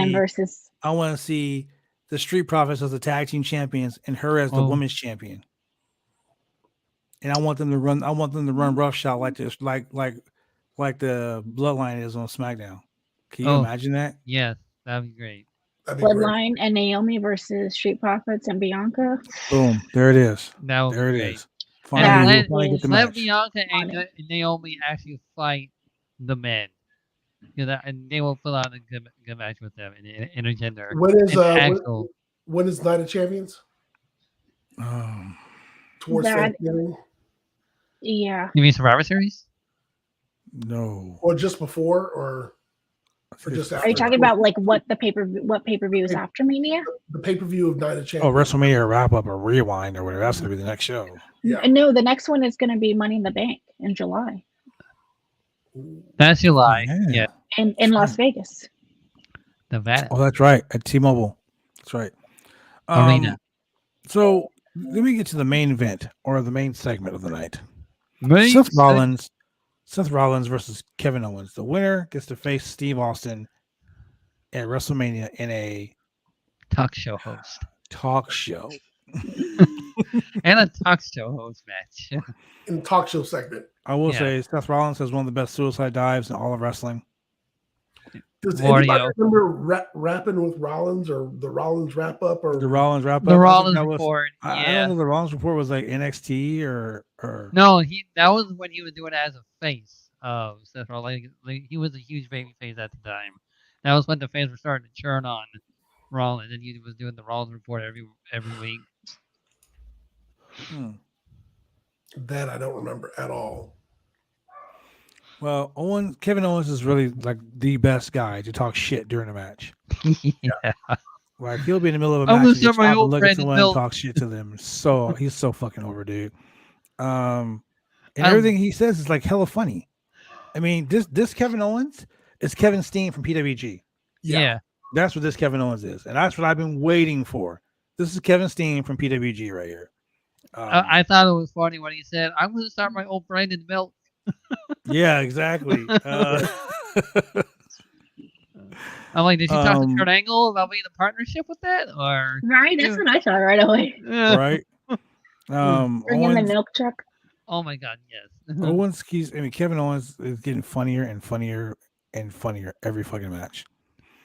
I want to see the Street Profits as the tag team champions and her as the women's champion. And I want them to run. I want them to run roughshod like this, like the Bloodline is on SmackDown. Can you imagine that? Yes, that'd be great. Bloodline and Naomi versus Street Profits and Bianca. Boom! There it is. There it is. Finally, let Bianca and Naomi actually fight the men. And they will pull out a good match with them in intergender. When is Night of Champions? Towards Thanksgiving. Yeah. You mean Survivor Series? No. Or just before, or just after? Are you talking about like what pay-per-view is after Mania? The pay-per-view of Night of Champions. Oh, WrestleMania wrap up or rewind or whatever. That's gonna be the next show. Yeah. No, the next one is gonna be Money in the Bank in July. That's July. Yeah. In Las Vegas. Nevada. Oh, that's right. At T-Mobile. That's right. Arena. So let me get to the main event or the main segment of the night. Seth Rollins versus Kevin Owens. The winner gets to face Steve Austin at WrestleMania in a talk show host. And a talk show host match. In the talk show segment. I will say Seth Rollins has one of the best suicide dives in all of wrestling. Does anybody remember rapping with Rollins or the Rollins wrap up or the Rollins wrap up? The Rollins report. I don't know. The Rollins report was like NXT or no. That was when he was doing it as a face of Seth Rollins. Like, he was a huge baby face at the time. That was when the fans were starting to churn on Rollins, and he was doing the Rollins report every week. That I don't remember at all. Well, Kevin Owens is really like the best guy to talk shit during a match. Yeah. Like he'll be in the middle of a match and my old friend and talk shit to them. So he's so fucking over, dude. And everything he says is like hella funny. I mean, this Kevin Owens is Kevin Steen from PWG. Yeah. That's what this Kevin Owens is. And that's what I've been waiting for. This is Kevin Steen from PWG right here. I thought it was funny when he said, "I'm going to start my old brand in milk." I'm like, did you talk to Um, Kurt Angle about being a partnership with that, or Right? That's what I thought right away. right? Bring in the Owens, milk truck. Oh my God, yes. Owens keeps. I mean, Kevin Owens is getting funnier and funnier and funnier every fucking match.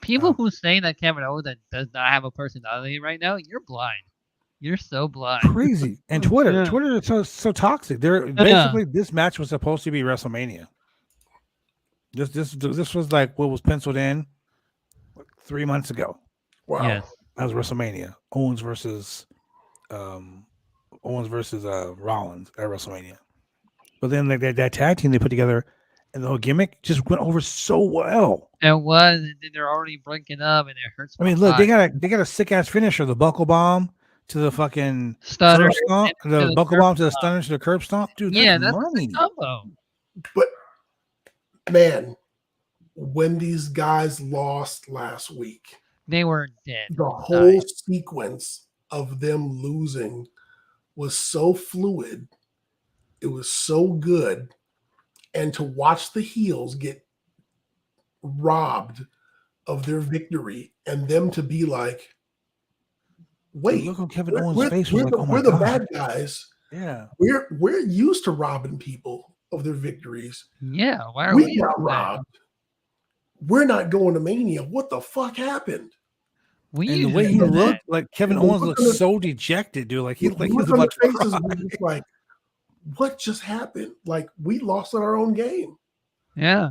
People who say that Kevin Owens does not have a personality right now, you're blind. You're so blind. Crazy. And Twitter, Yeah. Twitter is so toxic. They're basically this match was supposed to be WrestleMania. This was like what was penciled in 3 months ago. Wow. Yes. That was WrestleMania. Owens versus Rollins at WrestleMania. But then like that tag team they put together and the whole gimmick just went over so well. It was, and then they're already breaking up, and it hurts. I mean, look, they got a sick ass finisher, the buckle bomb to the fucking Stunner, curb stomp, the buckle curb bomb to the stomp. stunner to the curb stomp. Dude, Yeah, that's that's money. the combo. But man, when these guys lost last week, They were dead. the whole sequence of them losing was so fluid. It was so good. And to watch the heels get robbed of their victory and them to be like, wait, Look on Kevin Owens' face. Was like, oh my we're the God. bad guys. Yeah. We're used to robbing people of their victories. Yeah, why are We we got doing that? robbed. We're not going to Mania. What the fuck happened? We And the usually way he do that. looked, like Kevin And the Owens look looked on the- so dejected, dude. Like he The was look on about their to faces cry. was just like, what just happened? Like we lost in our own game. Yeah,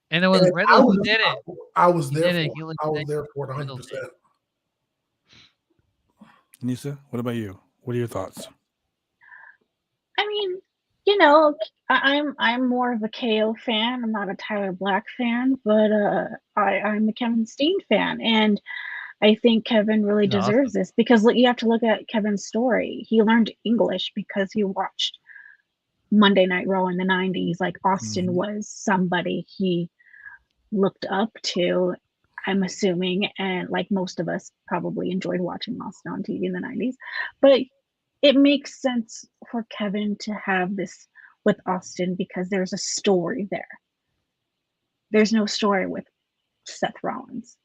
and it was And Riddle who did it. I was He there did it. for He it. looked I was like there for it Riddle 100%. did. Nisa, what about you? What are your thoughts? I mean, I'm more of a KO fan. I'm not a Tyler Black fan, but I'm a Kevin Steen fan, and I think Kevin really He's deserves awesome. this because you have to look at Kevin's story. He learned English because he watched Monday Night Raw in the 90s. Like Austin Mhm. was somebody he looked up to, I'm assuming, and like most of us probably enjoyed watching Austin on TV in the 90s. But it makes sense for Kevin to have this with Austin because there's a story there. There's no story with Seth Rollins.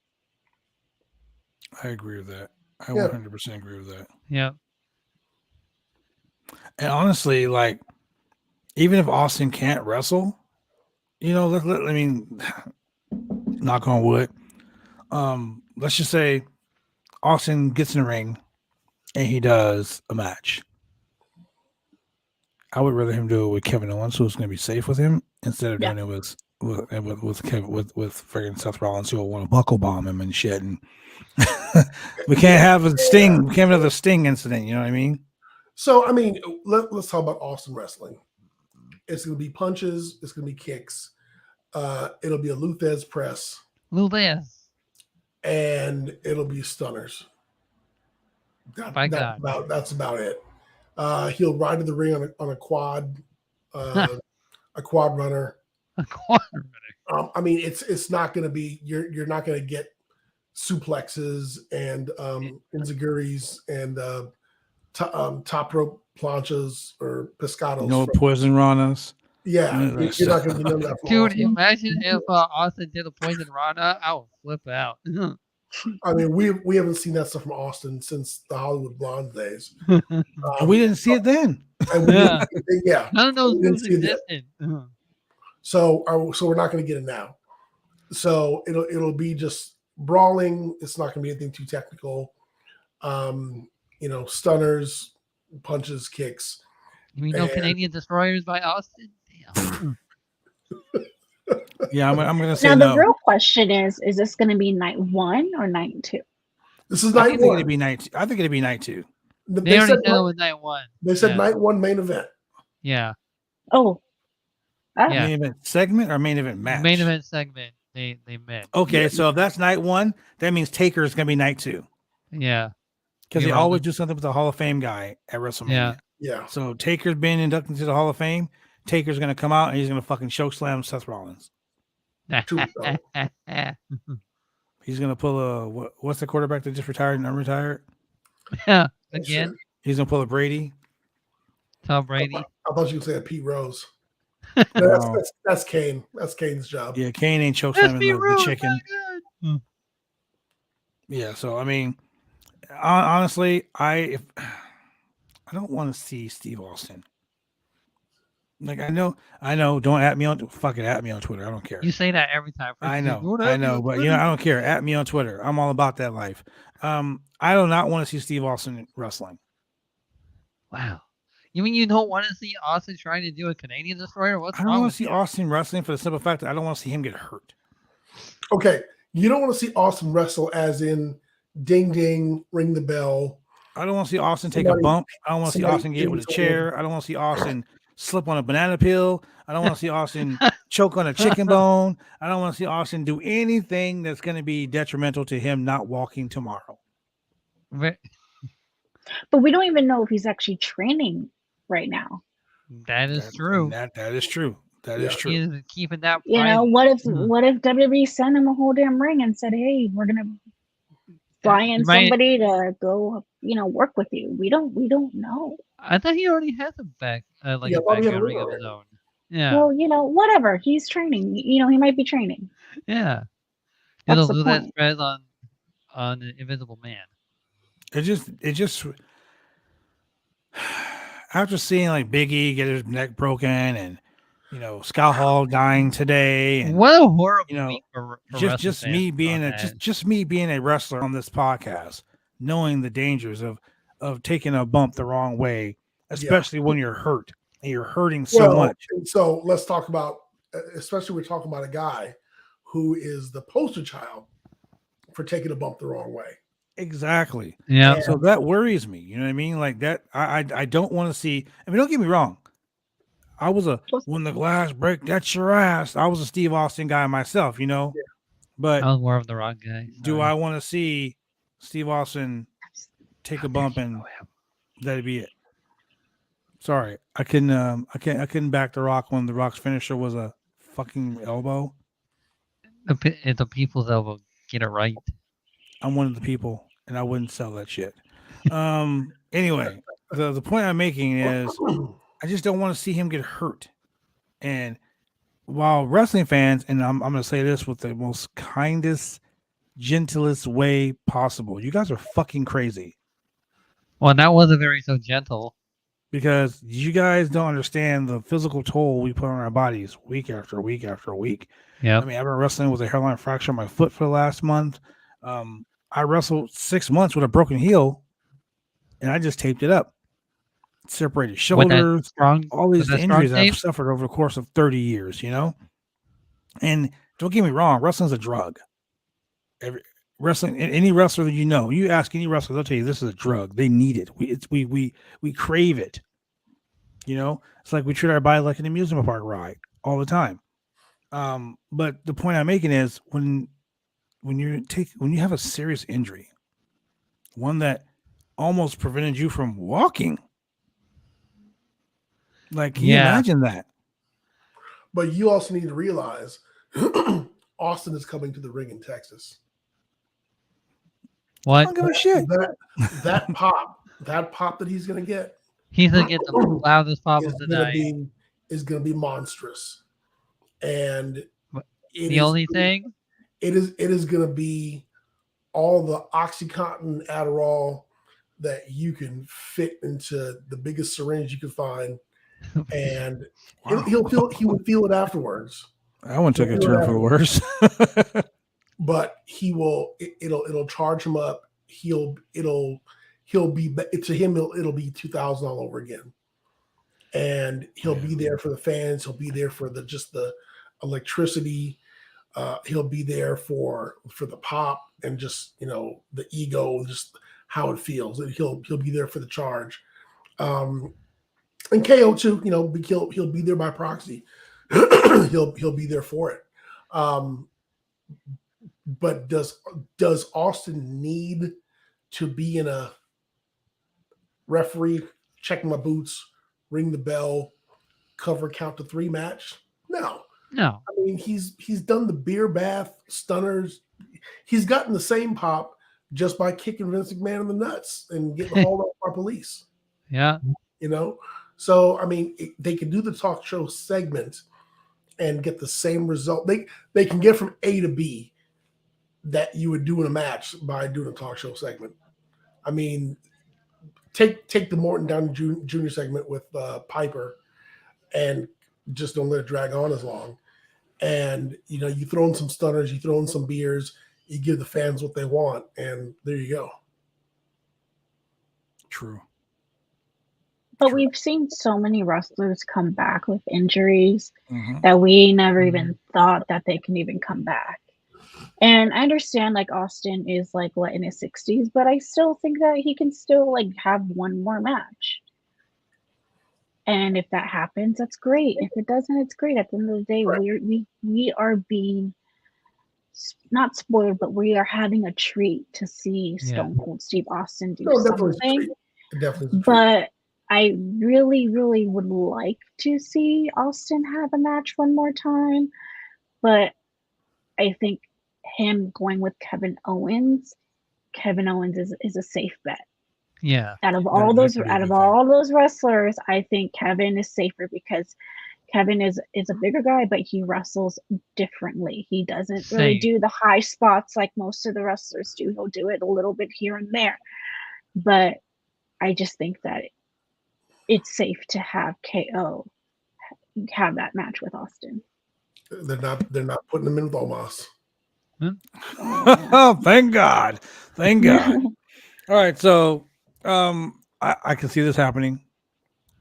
I agree with that. I Yeah. 100% agree with that. Yeah, And honestly, like, even if Austin can't wrestle, I mean, knock on wood. Let's just say Austin gets in the ring and he does a match. I would rather him do it with Kevin Owens, who's going to be safe with him, instead of doing it with freaking Seth Rollins, who will want to buckle bomb him and shit. And we can't have a Sting. We can't have a Sting incident. You know what I mean? So, I mean, let's talk about Austin wrestling. It's going to be punches. It's going to be kicks. It'll be a Luthez press. Luthez. And it'll be stunners. That's about it. He'll ride to the ring on a quad, a quad runner. A quad runner. I mean, it's not going to be you're not going to get suplexes and enziguris and top rope planchas or pescados. No poison ranas. Yeah, you're not going to do none of that. Dude, imagine if Austin did a poison Rana, I would flip out. I mean, we haven't seen that stuff from Austin since the Hollywood Blonde days. We didn't see it then. Yeah, none of those moves existed. So we're not going to get it now. So it'll be just brawling. It's not going to be anything too technical. Stunners, punches, kicks. You mean no Canadian Destroyers by Austin? Damn. Yeah, I'm going to say now no. the real question is this going to be night 1 or night 2? This is I night think 1. it'd be night. I think it'd be night 2. They already said it was night 1. They said night 1 main event. Yeah. Oh. Yeah. Main event segment or main event match? Main event segment. They met. Okay, so if that's night 1, that means Taker is going to be night 2. Yeah. Because they always do something with the Hall of Fame guy at WrestleMania. Yeah. So Taker's been inducted into the Hall of Fame. Taker's going to come out and he's going to fucking choke slam Seth Rollins. He's going to pull a what's the quarterback that just retired and unretired? Yeah, again. He's going to pull a Brady. Tom Brady. I thought you would say a Pete Rose. That's Kane. That's Kane's job. Yeah, Kane ain't choke slamming the chicken. Yeah. So I mean, honestly, I don't want to see Steve Austin. Like I know. Don't at me on fucking at me on Twitter. I don't care. You say that every time. First I you say, know, "Don't I have me know, on but Twitter." I don't care. At me on Twitter. I'm all about that life. I do not want to see Steve Austin wrestling. Wow. You mean you don't want to see Austin trying to do a Canadian Destroyer? What's I don't wrong want with to see you? Austin wrestling for the simple fact that I don't want to see him get hurt. Okay, you don't want to see Austin wrestle as in ding ding, ring the bell. I don't want to see Austin take a Somebody- bump. I don't want to see somebody Austin get hit with a pins someone. chair. I don't want to see Austin slip on a banana peel. I don't want to see Austin choke on a chicken bone. I don't want to see Austin do anything that's going to be detrimental to him not walking tomorrow. Ve- But we don't even know if he's actually training right now. That is true. That is true. That is Yeah. true. He is keeping that You know, private. what if WWE sent him a whole damn ring and said, "Hey, we're gonna fly in somebody to go, work with you." We don't know. I thought he already has a back, like Yeah, a probably backyard have a ring ring of his already. own. Yeah, Well, whatever. He's training. He might be training. yeah. That's It'll the do that point. spread on the Invisible Man. It just after seeing like Big E get his neck broken and Scott Hall dying today and What a horrible you know, week for just wrestling me fans being on a that. just me being a wrestler on this podcast, knowing the dangers of taking a bump the wrong way, especially when you're hurt and you're hurting so much. And so let's talk about, especially we're talking about a guy who is the poster child for taking a bump the wrong way. Exactly. Yeah, So that worries me. You know what I mean? Like that. I don't want to see. I mean, don't get me wrong. I was when the glass break, that's your ass. I was a Steve Austin guy myself, but I was more of the Rock guy. do sorry. I want to see Steve Austin take a bump and that'd be it? Sorry, I couldn't back the Rock when the Rock's finisher was a fucking elbow. The people's elbow. Get it right. I'm one of the people, and I wouldn't sell that shit. Anyway, the point I'm making is I just don't want to see him get hurt. And while wrestling fans, and I'm going to say this with the most kindest, gentlest way possible, you guys are fucking crazy Well, that wasn't very so gentle. because you guys don't understand the physical toll we put on our bodies week after week after week. Yeah. I mean, I've been wrestling with a hairline fracture on my foot for the last month. I wrestled 6 months with a broken heel, and I just taped it up. Separated shoulders, all these injuries I've suffered over the course of 30 years, And don't get me wrong, wrestling's a drug. Any wrestler that you ask any wrestler, they'll tell you this is a drug. They need it. We crave it. It's like we treat our body like an amusement park ride all the time. But the point I'm making is when you have a serious injury, one that almost prevented you from walking. Like, can you imagine that? But you also need to realize Austin is coming to the ring in Texas. What? I don't give a shit. That pop that he's going to get. He's going to get the loudest pop of the night. Is going to be monstrous. And the only thing? It is going to be all the OxyContin, Adderall that you can fit into the biggest syringe you can find. And he would feel it afterwards. That one took a turn for the worse. But it'll charge him up. He'll be to him. It'll be 2000 all over again. And he'll be there for the fans. He'll be there for the electricity. He'll be there for the pop and just the ego, just how it feels. And he'll be there for the charge. And KO too, he'll be there by proxy. he'll be there for it. But does Austin need to be in a referee check my boots, ring the bell, cover count to 3 match? No. I mean, he's done the beer bath, stunners. He's gotten the same pop just by kicking Vince McMahon in the nuts and getting hauled up by police. Yeah. So, I mean, they can do the talk show segment and get the same result. They can get from A to B that you would do in a match by doing a talk show segment. I mean, take the Morton Downey Jr. segment with Piper, and just don't let it drag on as long. And you throw in some stunners, you throw in some beers, you give the fans what they want, and there you go. True. But we've seen so many wrestlers come back with injuries Mhm. that we never even thought that they can even come back. And I understand like Austin is like in his 60s, but I still think that he can still like have one more match. And if that happens, that's great. If it doesn't, it's great. At the end of the day, Right. we are being not spoiled, but we are having a treat to see Stone Cold Steve Austin do No, definitely it's a something. treat. It definitely is a treat. But I really, really would like to see Austin have a match one more time. But I think him going with Kevin Owens is a safe bet. Yeah. Out of That all could those be a out of good thing. all those wrestlers, I think Kevin is safer because Kevin is a bigger guy, but he wrestles differently. He doesn't really Same. do the high spots like most of the wrestlers do. He'll do it a little bit here and there. But I just think that it's safe to have KO have that match with Austin. They're not putting them in with Omos. Oh, thank God. Thank God. All right, so I can see this happening.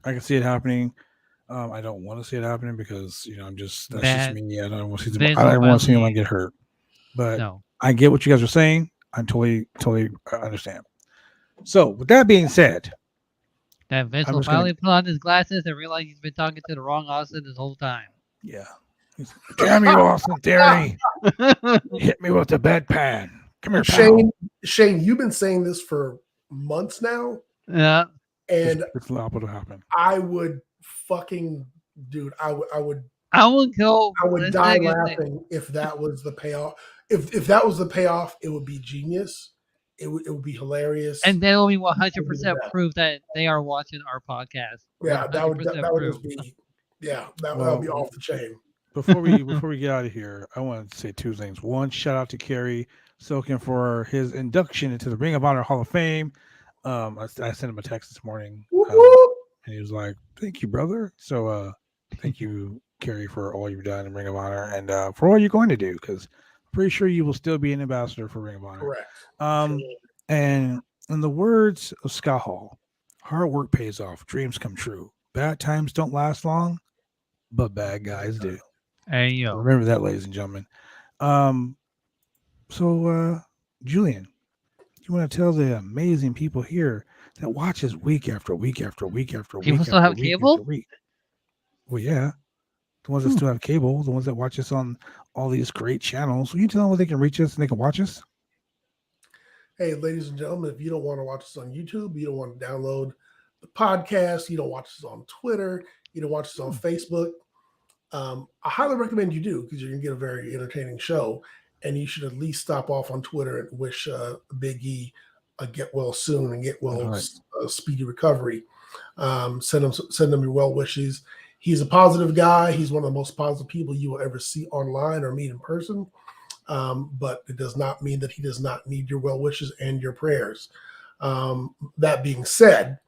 I can see it happening. I don't want to see it happening because that's just me. I don't want to see Vince I don't want to see finally- anyone get hurt. But No. I get what you guys are saying. I totally understand. So with that being said, That Vince I'm will just gonna- finally put on his glasses and realize he's been talking to the wrong Austin this whole time. yeah. Damn you, Austin Theory. Hit me with the bedpan. Come here, pal. Shane, you've been saying this for months now, Yeah. and It's liable to happen. I would fucking, dude, I would I would go. I would let's die take it- laughing if that was the payoff. If that was the payoff, it would be genius. It would be hilarious. And then will be I'd 100% do that. proof that they are watching our podcast. Yeah, that would 100% just be that would be off the chain. Before we get out of here, I want to say two things. One, shout out to Kerry Silken for his induction into the Ring of Honor Hall of Fame. I sent him a text this morning, and he was like, "Thank you, brother." So, thank you, Kerry, for all you've done in Ring of Honor and for all you're going to do. Because I'm pretty sure you will still be an ambassador for Ring of Honor. Correct. And in the words of Scott Hall, hard work pays off, dreams come true. Bad times don't last long, but bad guys do. Hey, yo. Remember that, ladies and gentlemen. So, Julian, you want to tell the amazing people here that watches week after week after week after week. People still after have week cable? after week. Well, yeah. The ones that still have cable, the ones that watch us on all these great channels. Will you tell them where they can reach us and they can watch us? Hey, ladies and gentlemen, if you don't want to watch us on YouTube, you don't want to download the podcast, you don't watch us on Twitter, you don't watch us on Facebook, I highly recommend you do because you're going to get a very entertaining show. And you should at least stop off on Twitter and wish Big E a get well soon and get well speedy recovery. Send him your well wishes. He's a positive guy. He's one of the most positive people you will ever see online or meet in person. But it does not mean that he does not need your well wishes and your prayers. That being said,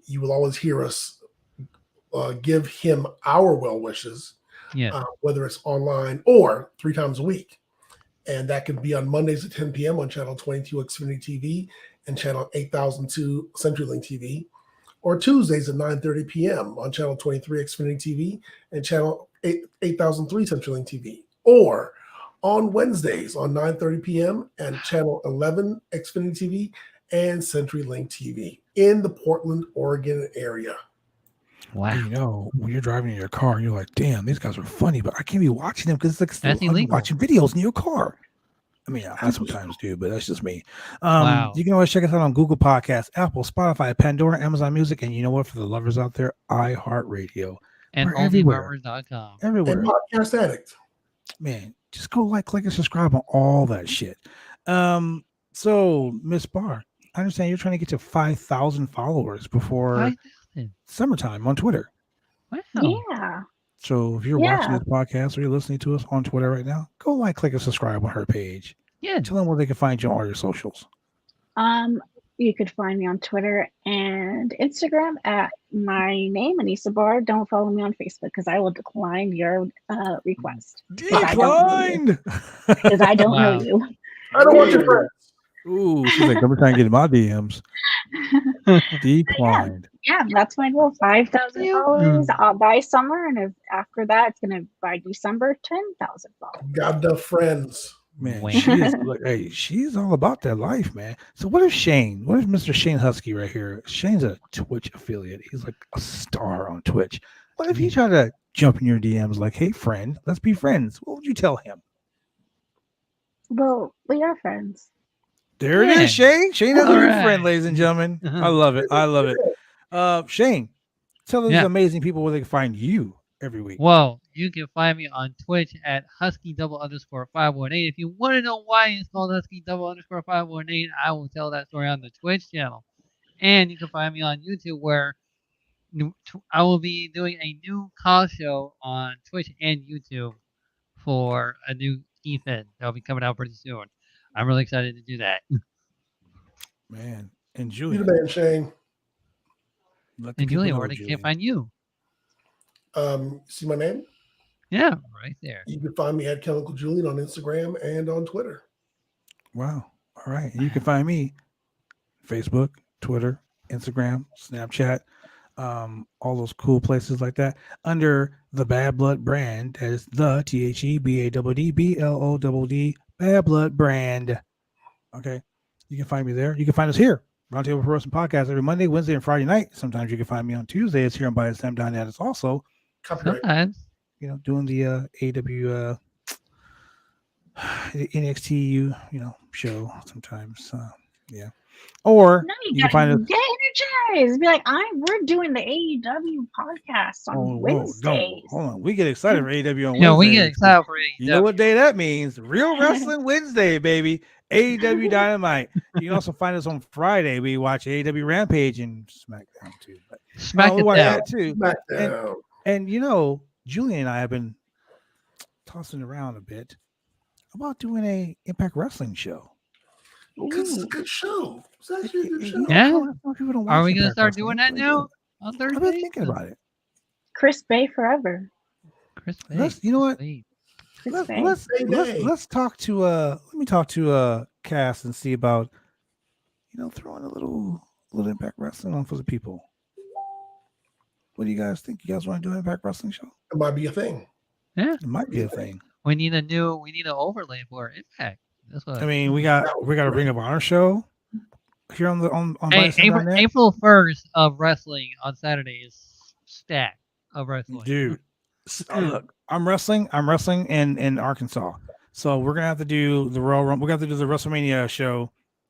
you will always hear us give him our well wishes, whether it's online or 3 times a week. And that can be on Mondays at 10 p.m. on channel 22 Xfinity TV and channel 8002 CenturyLink TV, or Tuesdays at 9:30 p.m. on channel 23 Xfinity TV and channel 8003 CenturyLink TV, or on Wednesdays on 9:30 p.m. and channel 11 Xfinity TV and CenturyLink TV in the Portland, Oregon area. Wow. When you're driving in your car, you're like, damn, these guys are funny, but I can't be watching them because it's That's like illegal. watching videos in your car. I mean, I sometimes do, but that's just me. Wow. You can always check us out on Google Podcasts, Apple, Spotify, Pandora, Amazon Music, and you know what? For the lovers out there, iHeartRadio. And We're everywhere. OldieBarbers.com. Everywhere. And Podcast Addict. Man, just go click, and subscribe on all that shit. So, Miss Barr, I understand you're trying to get to 5,000 followers before 5,000. summertime on Twitter. Wow. Yeah. So if you're watching this podcast or you're listening to us on Twitter right now, go click, and subscribe on her page. Yeah. Tell them where they can find you on all your socials. You could find me on Twitter and Instagram at my name, Anissa Barr. Don't follow me on Facebook because I will decline your request. Declined. Because I don't know Wow. you. I don't want your friends. Ooh, she's like, I'm trying to get in my DMs. Declined. Yeah, that's my goal. 5,000 Yeah. followers by summer, and if after that, it's gonna by December 10,000 followers. Got the friends. Man, Wow. she is. Look, hey, she's all about that life, man. So what if Shane? What if Mr. Shane Husky right here? Shane's a Twitch affiliate. He's like a star on Twitch. What if he tried to jump in your DMs like, "Hey, friend, let's be friends"? What would you tell him? Well, we are friends. There it Yeah. is, Shane. Shane has a All new right. friend, ladies and gentlemen. I love it. I love it. Shane, tell those Yeah. amazing people where they can find you every week. Well, you can find me on Twitch at Husky_518. If you want to know why it's called Husky_518, I will tell that story on the Twitch channel. And you can find me on YouTube where I will be doing a new call show on Twitch and YouTube for a new Ethan that'll be coming out pretty soon. I'm really excited to do that. Man, and You the Julian. man, Shane. Let the And people Julian, know, where they can Julian. find you? See my name? Yeah, right there. You can find me at Chemical Julian on Instagram and on Twitter. Wow. All right. And you can find me Facebook, Twitter, Instagram, Snapchat, all those cool places like that under the Bad Blood brand. That is the THEBADDBLODD Bad Blood brand. Okay. You can find me there. You can find us here. Roundtable Pro Wrestling Podcast every Monday, Wednesday, and Friday night. Sometimes you can find me on Tuesday. It's here on By the Sam Down. It's also, Copyright. Sometimes. doing the AW the NXT show sometimes. Yeah. Or No, you you can find us. gotta get energized. Be like, we're doing the AEW podcast on Whoa, Wednesdays. don't hold on. We get excited for AEW on Yeah, we get Wednesdays. excited for You know what day that means? Real Wrestling Wednesday, baby. AEW Dynamite. You can also find us on Friday. We watch AEW Rampage and SmackDown too. But Smack we it watch down. that too. SmackDown. And Julian and I have been tossing around a bit about doing a Impact Wrestling show. Because it's a good show. It's actually a good show. Yeah. Some people don't Are watch we gonna Impact start Wrestling. doing that It's now on I've Thursday? been thinking about it. Chris Bay forever. Chris You know what? Bay. Chris Bay. Let's talk to let me talk to Cass and see about throwing a little Impact Wrestling on for the people. What do you guys think? You guys want to do an Impact Wrestling show? It might be a thing. Yeah, It might be a thing. we need an overlay for Impact. That's what I mean, we got a Ring of Honor show here on Hey, BySam.net. April 1st of wrestling on Saturday is stacked of wrestling. Dude, look, I'm wrestling in Arkansas, so we're gonna have to do the Royal Rumble. We're gonna have to do the WrestleMania show,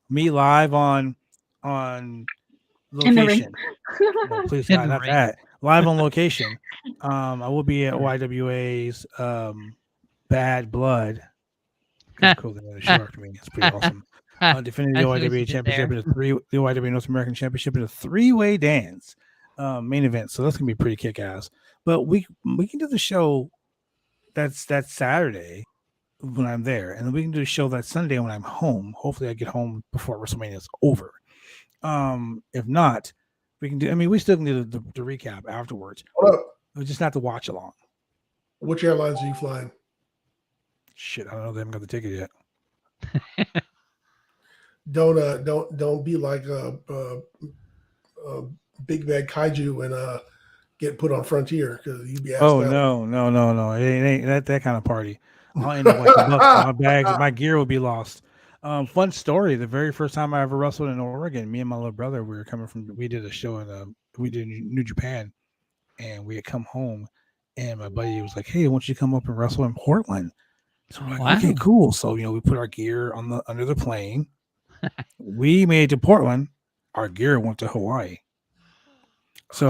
me live on In the ring. location. No, please In God, the not ring. that. Live on location. I will be at YWA's Bad Blood. That's cool. They made a show after me. It's pretty awesome. Defending the I see what you OIWA did Championship there. the OIW North American Championship in a 3-way dance main event. So that's gonna be pretty kick ass. But we can do the show that's Saturday when I'm there, and then we can do the show that Sunday when I'm home. Hopefully, I get home before WrestleMania is over. If not, we can do. I mean, we still can do the recap afterwards. Hold up. We just not to watch along. Which airlines are you flying? Shit, I don't know. They haven't got the ticket yet. Don't be like Big Bad Kaiju and get put on Frontier because you'd be asked Oh out. no! It ain't that kind of party. I'll end up like the Bucks. My bags, my gear will be lost. Fun story. The very first time I ever wrestled in Oregon, me and my little brother, we did a show we did New Japan, and we had come home, and my buddy was like, "Hey, why don't you come up and wrestle in Portland?" So we're like, Wow. "Okay, cool." So we put our gear under the plane. We made it to Portland. Our gear went to Hawaii. So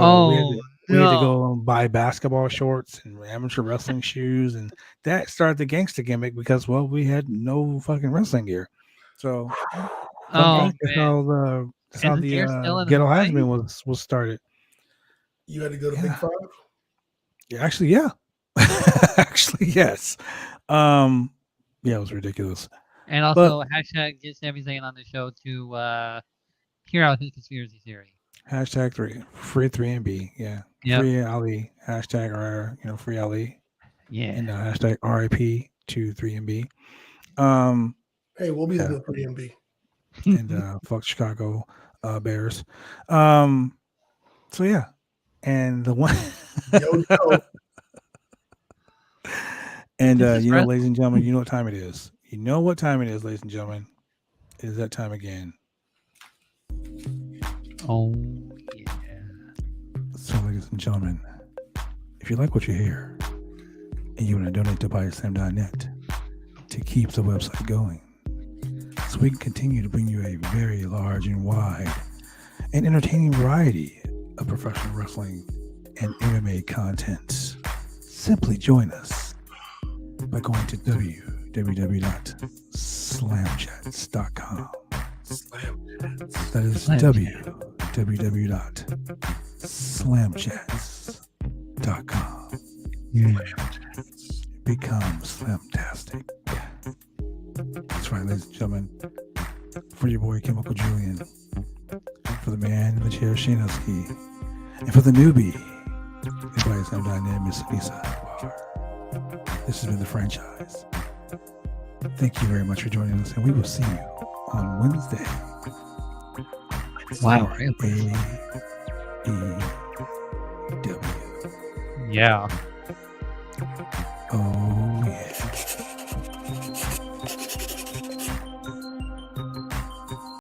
we had to go and buy basketball shorts and amateur wrestling shoes, and that started the gangsta gimmick because we had no fucking wrestling gear. So Oh, that's man. how And you're still the in Ghetto Hawaii? Heisman was started. You had to go to Big Yeah. Five? Yeah, actually, yeah. Actually, yes. Yeah, it was ridiculous. And also hashtag get Sami Zayn on the show to hear out his conspiracy theory. Hashtag free 3MB. Yeah. Yep. Free Ali. Hashtag free Ali. Yeah. And hashtag RIP to 3MB. Hey, we'll be there for 3MB. And fuck Chicago Bears. So yeah. And the one Yo. And ladies and gentlemen, you know what time it is. You know what time it is, ladies and gentlemen. It is that time again. Oh yeah. So, ladies and gentlemen, if you like what you hear and you want to donate to BuySlam.net to keep the website going, so we can continue to bring you a very large and wide and entertaining variety of professional wrestling and MMA content, simply join us by going to www.slamchats.com. That is www.slamchats.com. Become Slamtastic. That's right, ladies and gentlemen. For your boy Chemical Julian, for the man in the chair Shainowski, and for the newbie, everybody's name Miss Anissa Barr. This has been the franchise. Thank you very much for joining us, and we will see you on Wednesday. Wow. AEW. Yeah.